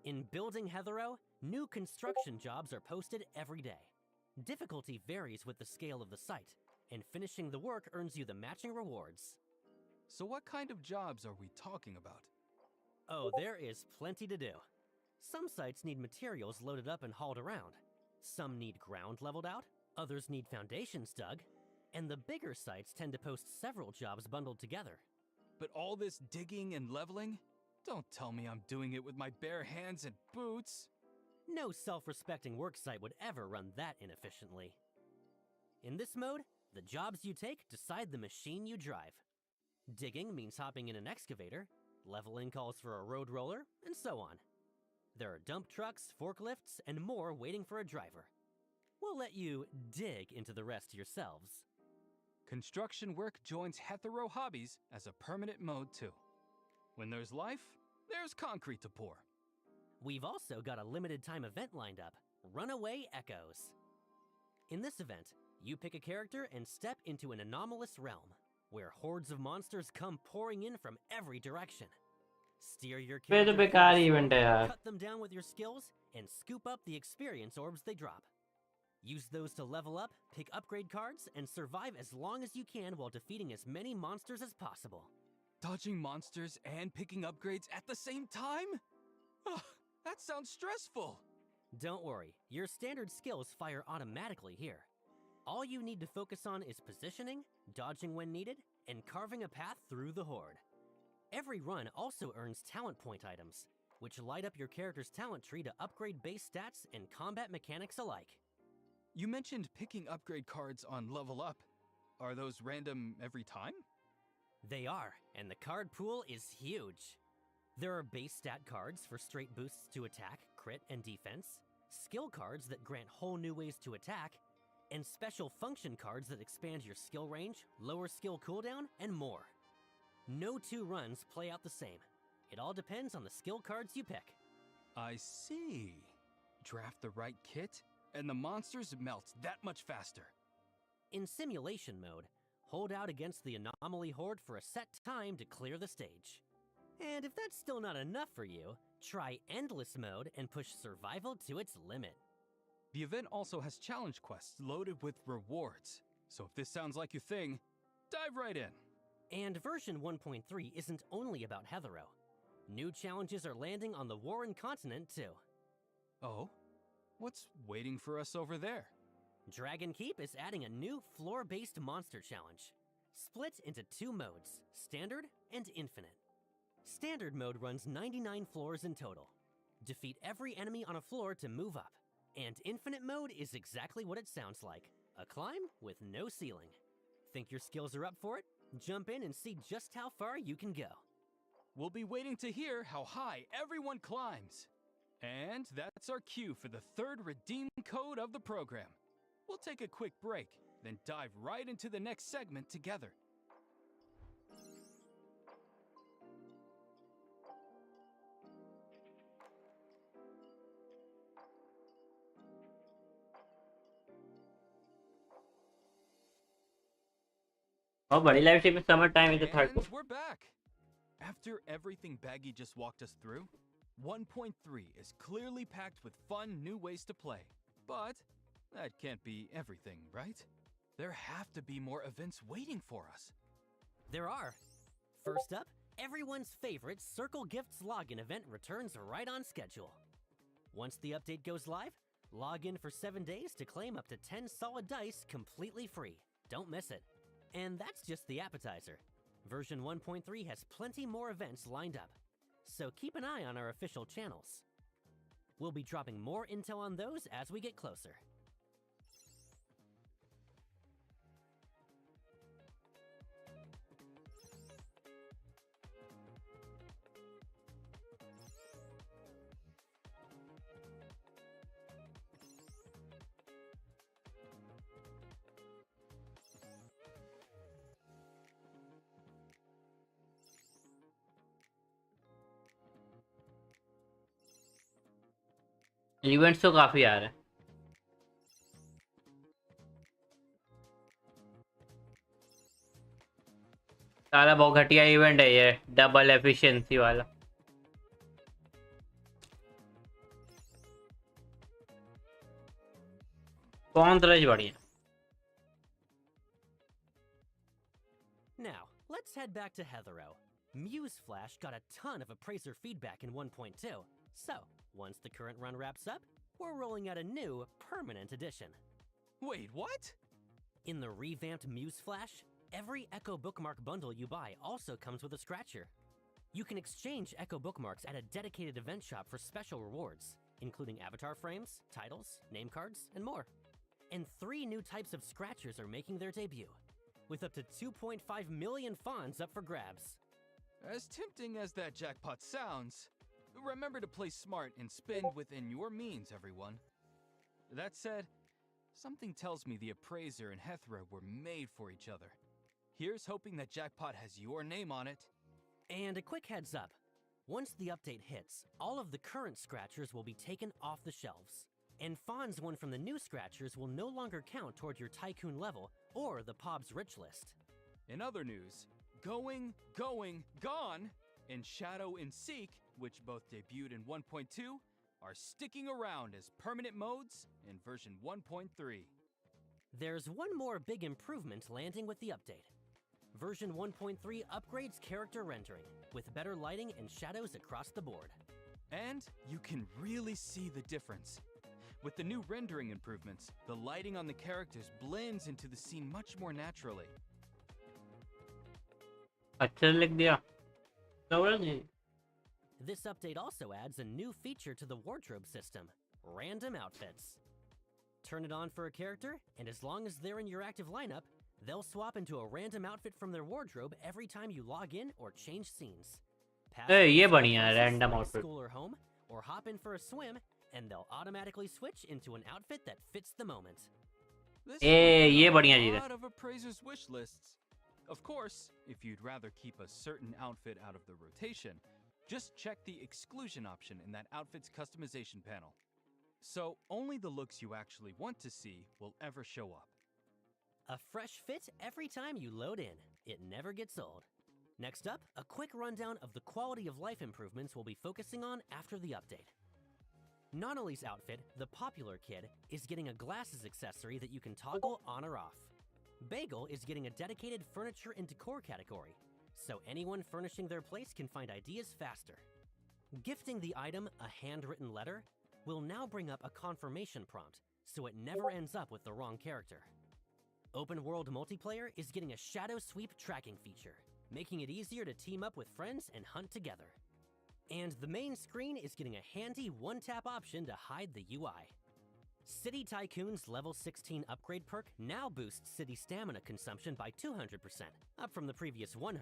In Building Hetero, new construction jobs are posted every day. Difficulty varies with the scale of the site, and finishing the work earns you the matching rewards. So what kind of jobs are we talking about? Oh, there is plenty to do. Some sites need materials loaded up and hauled around. Some need ground leveled out, others need foundations dug, and the bigger sites tend to post several jobs bundled together. But all this digging and leveling? Don't tell me I'm doing it with my bare hands and boots. No self-respecting worksite would ever run that inefficiently. In this mode, the jobs you take decide the machine you drive. Digging means hopping in an excavator, leveling calls for a road roller, and so on. There are dump trucks, forklifts, and more waiting for a driver. We'll let you dig into the rest yourselves. Construction work joins Hetero Hobbies as a permanent mode too. When there's life, there's concrete to pour. We've also got a limited time event lined up, Runaway Echoes. In this event, you pick a character and step into an anomalous realm, where hordes of monsters come pouring in from every direction. Steer your वे तो character बेकार through the event है storm, यार. cut them down with your skills, and scoop up the experience orbs they drop. Use those to level up, pick upgrade cards, and survive as long as you can while defeating as many monsters as possible. Dodging monsters and picking upgrades at the same time? Ugh, that sounds stressful. Don't worry, your standard skills fire automatically here. All you need to focus on is positioning, dodging when needed, and carving a path through the horde. Every run also earns talent point items, which light up your character's talent tree to upgrade base stats and combat mechanics alike. You mentioned picking upgrade cards on Level Up. Are those random every time? They are, and the card pool is huge. There are base stat cards for straight boosts to attack, crit, and defense, skill cards that grant whole new ways to attack, and special function cards that expand your skill range, lower skill cooldown, and more. No two runs play out the same. It all depends on the skill cards you pick. I see. Draft the right kit, and the monsters melt that much faster. In simulation mode, hold out against the anomaly horde for a set time to clear the stage. And if that's still not enough for you, try endless mode and push survival to its limit. The event also has challenge quests loaded with rewards. So if this sounds like your thing, dive right in. And version 1.3 isn't only about Hetero. New challenges are landing on the Warren continent too. Oh? What's waiting for us over there? Dragon Keep is adding a new floor-based monster challenge, split into two modes, Standard and Infinite. Standard mode runs 99 floors in total. Defeat every enemy on a floor to move up. And Infinite mode is exactly what it sounds like, a climb with no ceiling. Think your skills are up for it? Jump in and see just how far you can go. We'll be waiting to hear how high everyone climbs. And that's our cue for the third redeem code of the program. We'll take a quick break, then dive right into the next segment together. और बड़ी live stream में summer time is the third And we're back. After everything Baggy just walked us through, 1.3 is clearly packed with fun new ways to play. But that can't be everything, right? There have to be more events waiting for us. There are. First up, everyone's favorite Circle Gifts login event returns right on schedule. Once the update goes live, log in for 7 days to claim up to 10 solid dice completely free. Don't miss it. And that's just the appetizer. Version 1.3 has plenty more events lined up, so keep an eye on our official channels. We'll be dropping more intel on those as we get closer. Events तो काफी आ रहे हैं। साला बहुत घटिया event है ये, double efficiency वाला। कौन तरह बढ़िया। Now, let's head back to Heathero. Muse Flash got a ton of appraiser feedback in 1.2, so once the current run wraps up, we're rolling out a new, permanent edition. Wait, what? In the revamped Muse Flash, every Echo Bookmark bundle you buy also comes with a scratcher. You can exchange Echo Bookmarks at a dedicated event shop for special rewards, including avatar frames, titles, name cards, and more. And 3 new types of scratchers are making their debut, with up to 2.5 million fawns up for grabs. As tempting as that jackpot sounds, remember to play smart and spend within your means, everyone. That said, something tells me the appraiser and Hethra were made for each other. Here's hoping that jackpot has your name on it. And a quick heads up. Once the update hits, all of the current scratchers will be taken off the shelves. And fawns won from the new scratchers will no longer count toward your Tycoon level or the Pob's Rich list. In other news, Going, Gone, and Shadow and Seek, which both debuted in 1.2, are sticking around as permanent modes in version 1.3. There's one more big improvement landing with the update. Version 1.3 upgrades character rendering, with better lighting and shadows across the board. And you can really see the difference. With the new rendering improvements, the lighting on the characters blends into the scene much more naturally. अच्छा लिख दिया। This update also adds a new feature to the wardrobe system, random outfits. Turn it on for a character, and as long as they're in your active lineup, they'll swap into a random outfit from their wardrobe every time you log in or change scenes. ये बढ़िया है random outfit. School or home, or hop in for a swim, and they'll automatically switch into an outfit that fits the moment. ये बढ़िया चीज़ है. A lot of appraisers' wish lists. Of course, if you'd rather keep a certain outfit out of the rotation, just check the exclusion option in that outfit's customization panel. So only the looks you actually want to see will ever show up. A fresh fit every time you load in. It never gets old. Next up, a quick rundown of the quality of life improvements we'll be focusing on after the update. Nonali's outfit, the popular kid, is getting a glasses accessory that you can toggle on or off. Bagel is getting a dedicated furniture and decor category, so anyone furnishing their place can find ideas faster. Gifting the item a handwritten letter will now bring up a confirmation prompt, so it never ends up with the wrong character. Open World Multiplayer is getting a Shadow Sweep tracking feature, making it easier to team up with friends and hunt together. And the main screen is getting a handy one-tap option to hide the UI. City Tycoon's level 16 upgrade perk now boosts city stamina consumption by 200%, up from the previous 100%.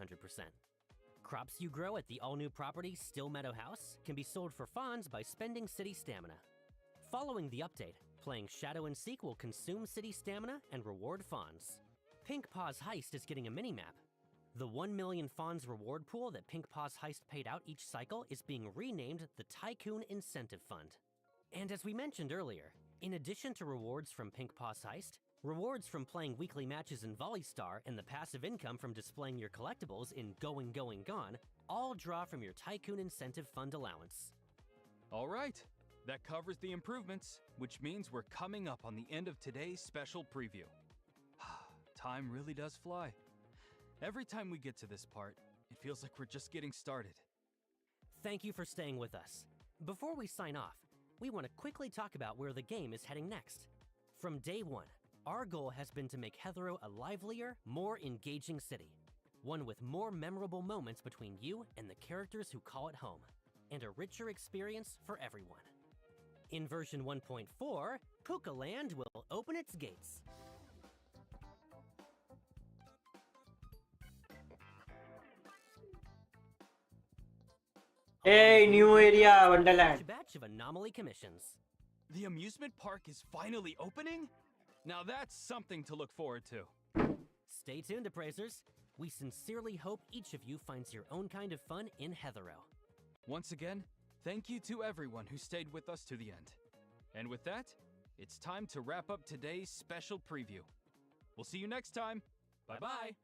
Crops you grow at the all-new property Still Meadow House can be sold for fawns by spending city stamina. Following the update, playing Shadow and Seek will consume city stamina and reward fawns. Pink Paw's Heist is getting a mini-map. The 1 million fawns reward pool that Pink Paw's Heist paid out each cycle is being renamed the Tycoon Incentive Fund. And as we mentioned earlier, in addition to rewards from Pink Paw's Heist, rewards from playing weekly matches in Volleystar and the passive income from displaying your collectibles in Going Going Gone all draw from your Tycoon Incentive Fund allowance. All right, that covers the improvements, which means we're coming up on the end of today's special preview. Time really does fly. Every time we get to this part, it feels like we're just getting started. Thank you for staying with us. Before we sign off, we want to quickly talk about where the game is heading next. From day one, our goal has been to make Heathrow a livelier, more engaging city. One with more memorable moments between you and the characters who call it home, and a richer experience for everyone. In version 1.4, Puka Land will open its gates. Hey, new area, Wonderland. Batch of anomaly commissions. The amusement park is finally opening? Now that's something to look forward to. Stay tuned, appraisers. We sincerely hope each of you finds your own kind of fun in Heathrow. Once again, thank you to everyone who stayed with us to the end. And with that, it's time to wrap up today's special preview. We'll see you next time. Bye-bye.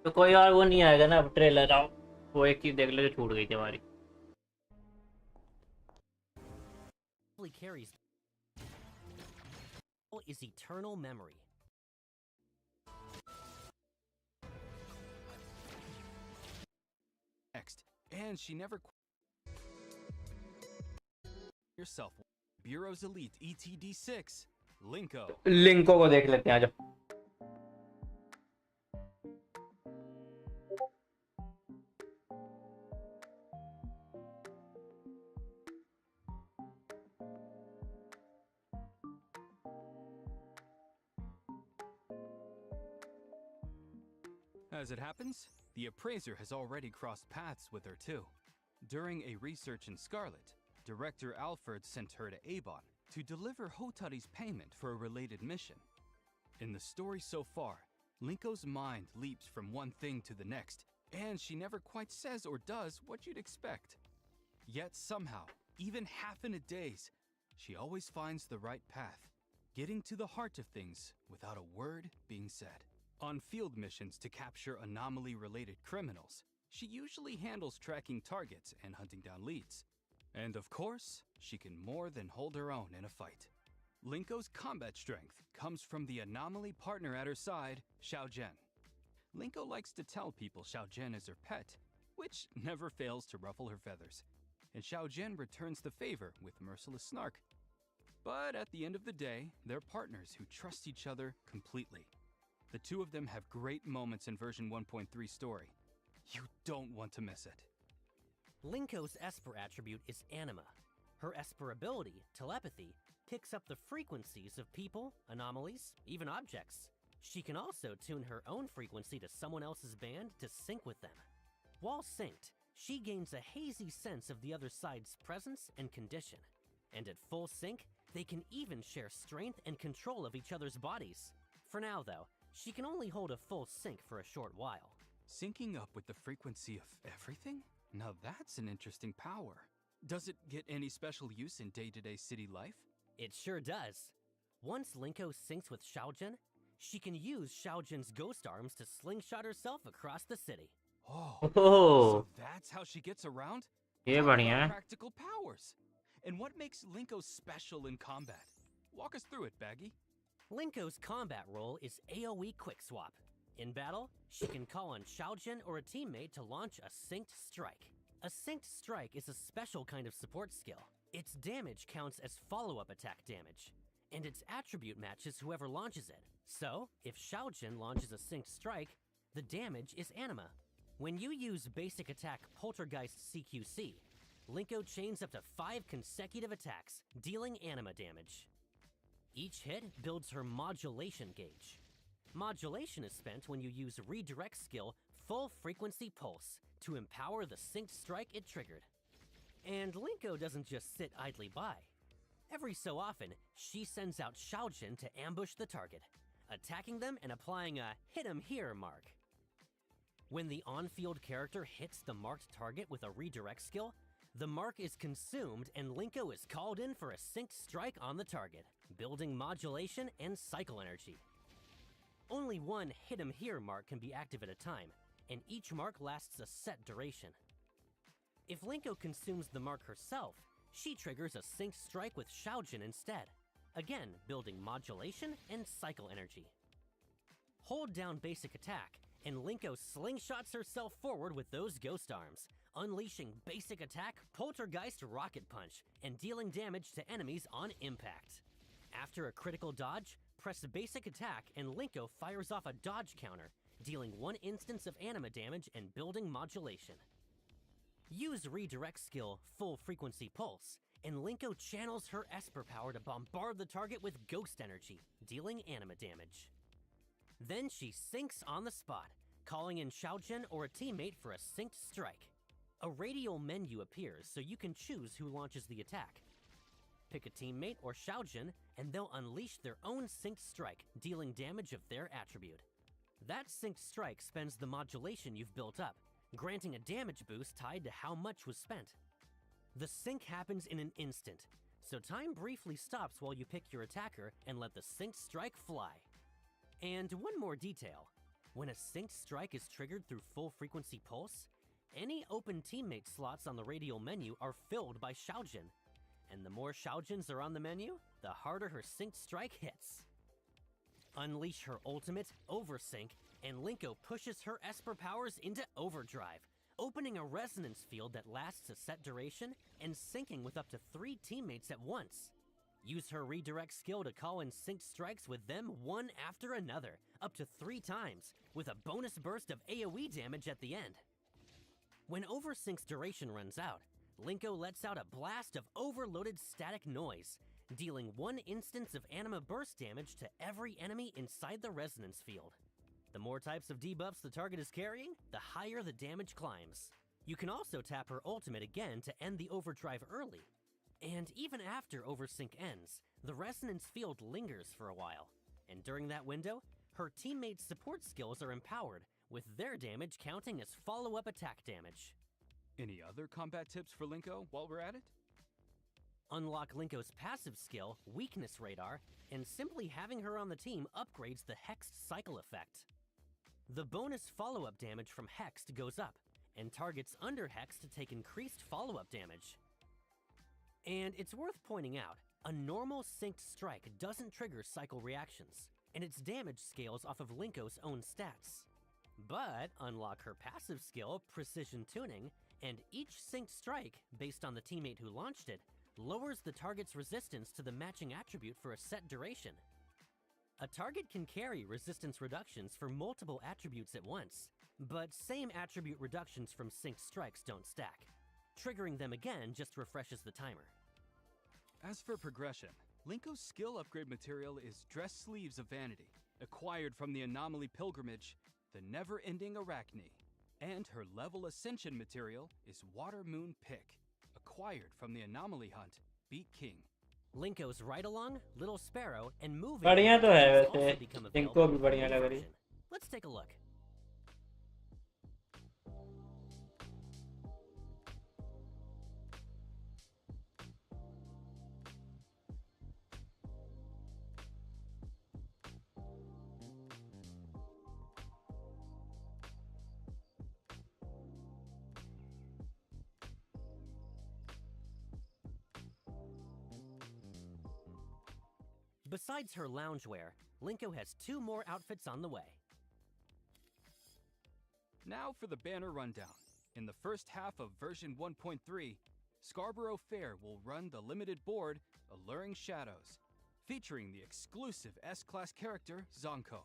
तो कोई और वो नहीं आएगा ना अब trailer आओ वो एक चीज देख लो जो छूट गई थी हमारी Carries is eternal memory. Next, and she never yourself. Bureau's Elite ETD6, Linko. लिंको को देख लेते हैं आज As it happens, the appraiser has already crossed paths with her too. During a research in Scarlet, Director Alfred sent her to Avon to deliver Hotari's payment for a related mission. In the story so far, Linko's mind leaps from one thing to the next, and she never quite says or does what you'd expect. Yet somehow, even half in a daze, she always finds the right path, getting to the heart of things without a word being said. On field missions to capture anomaly-related criminals, she usually handles tracking targets and hunting down leads. And of course, she can more than hold her own in a fight. Linko's combat strength comes from the anomaly partner at her side, Xiao Zhen. Linko likes to tell people Xiao Zhen is her pet, which never fails to ruffle her feathers. And Xiao Zhen returns the favor with merciless snark. But at the end of the day, they're partners who trust each other completely. The two of them have great moments in version 1.3 story. You don't want to miss it. Linko's Esper attribute is Anima. Her Esper ability, Telepathy, picks up the frequencies of people, anomalies, even objects. She can also tune her own frequency to someone else's band to sync with them. While synced, she gains a hazy sense of the other side's presence and condition. And at full sync, they can even share strength and control of each other's bodies. For now, though, she can only hold a full sync for a short while. Syncing up with the frequency of everything? Now that's an interesting power. Does it get any special use in day-to-day city life? It sure does. Once Linko syncs with Xiaojun, she can use Xiaojun's ghost arms to slingshot herself across the city. Oh, oh so that's how she gets around? ये Talk बढ़िया about है practical powers. And what makes Linko special in combat? Walk us through it, Baggy. Linko's combat role is AoE Quick Swap. In battle, she can call on Xiaojun or a teammate to launch a synced strike. A synced strike is a special kind of support skill. Its damage counts as follow-up attack damage, and its attribute matches whoever launches it. So, if Xiaojun launches a synced strike, the damage is anima. When you use basic attack Poltergeist CQC, Linko chains up to 5 consecutive attacks, dealing anima damage. Each hit builds her modulation gauge. Modulation is spent when you use redirect skill Full Frequency Pulse to empower the synced strike it triggered. And Linko doesn't just sit idly by. Every so often, she sends out Xiaojun to ambush the target, attacking them and applying a hit 'em here mark. When the on-field character hits the marked target with a redirect skill, the mark is consumed and Linko is called in for a synced strike on the target, building modulation and cycle energy. Only one hit 'em here mark can be active at a time, and each mark lasts a set duration. If Linko consumes the mark herself, she triggers a synced strike with Xiaojun instead, again building modulation and cycle energy. Hold down basic attack, and Linko slingshots herself forward with those ghost arms, unleashing basic attack Poltergeist Rocket Punch and dealing damage to enemies on impact. After a critical dodge, press basic attack and Linko fires off a dodge counter, dealing 1 instance of anima damage and building modulation. Use redirect skill Full Frequency Pulse, and Linko channels her Esper power to bombard the target with ghost energy, dealing anima damage. Then she syncs on the spot, calling in Xiaojun or a teammate for a synced strike. A radial menu appears so you can choose who launches the attack. Pick a teammate or Xiaojun, and they'll unleash their own synced strike, dealing damage of their attribute. That synced strike spends the modulation you've built up, granting a damage boost tied to how much was spent. The sync happens in an instant, so time briefly stops while you pick your attacker and let the synced strike fly. And one more detail. When a synced strike is triggered through Full Frequency Pulse, any open teammate slots on the radial menu are filled by Xiaojun. And the more Xiaojuns are on the menu, the harder her synced strike hits. Unleash her ultimate, Oversync, and Linko pushes her Esper powers into overdrive, opening a resonance field that lasts a set duration and syncing with up to 3 teammates at once. Use her redirect skill to call in synced strikes with them one after another, up to 3 times, with a bonus burst of AoE damage at the end. When Oversync's duration runs out, Linko lets out a blast of overloaded static noise, dealing 1 instance of anima burst damage to every enemy inside the resonance field. The more types of debuffs the target is carrying, the higher the damage climbs. You can also tap her ultimate again to end the overdrive early. And even after Oversync ends, the resonance field lingers for a while, and during that window, her teammates' support skills are empowered, with their damage counting as follow-up attack damage. Any other combat tips for Linko while we're at it? Unlock Linko's passive skill, Weakness Radar, and simply having her on the team upgrades the Hexed cycle effect. The bonus follow-up damage from Hexed goes up, and targets under Hexed take increased follow-up damage. And it's worth pointing out, a normal synced strike doesn't trigger cycle reactions, and its damage scales off of Linko's own stats. But unlock her passive skill, Precision Tuning, and each synced strike, based on the teammate who launched it, lowers the target's resistance to the matching attribute for a set duration. A target can carry resistance reductions for multiple attributes at once, but same attribute reductions from synced strikes don't stack. Triggering them again just refreshes the timer. As for progression, Linko's skill upgrade material is Dress Sleeves of Vanity. acquired from the anomaly pilgrimage, the never-ending Arachne. And her level ascension material is Water Moon Pick, acquired from the anomaly hunt, Beat King. Linko's Ride Along, Little Sparrow, and Moving बढ़िया तो है has वैसे, also become लिंको available भी in बढ़िया the लग रही। version. Let's take a look. Besides her loungewear, Linko has 2 more outfits on the way. Now for the banner rundown. In the first half of version 1.3, Scarborough Fair will run the limited board Alluring Shadows, featuring the exclusive S-Class character Zonko.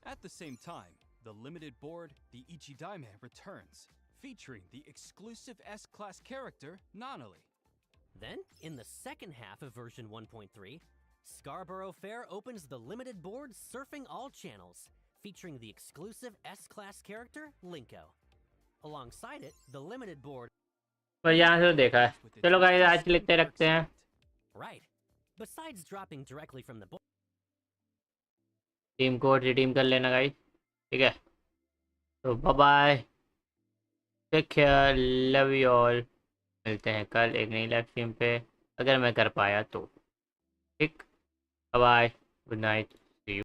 At the same time, the limited board The Ichidaime returns, featuring the exclusive S-Class character Nanali. Then, in the second half of version 1.3, Scarborough Fair opens the limited board Surfing All Channels, featuring the exclusive S-Class character Linko. Alongside it, the limited board... पर यहाँ से तो देखा है। चलो guys आज लिखते रखते हैं। Right. Besides dropping directly from the board... team code redeem कर लेना गाइस, ठीक है? तो bye bye, take care, love you all. मिलते हैं कल एक नई लाइव स्ट्रीम पे, अगर मैं कर पाया तो। ठीक, बाय बाय, गुड नाइट।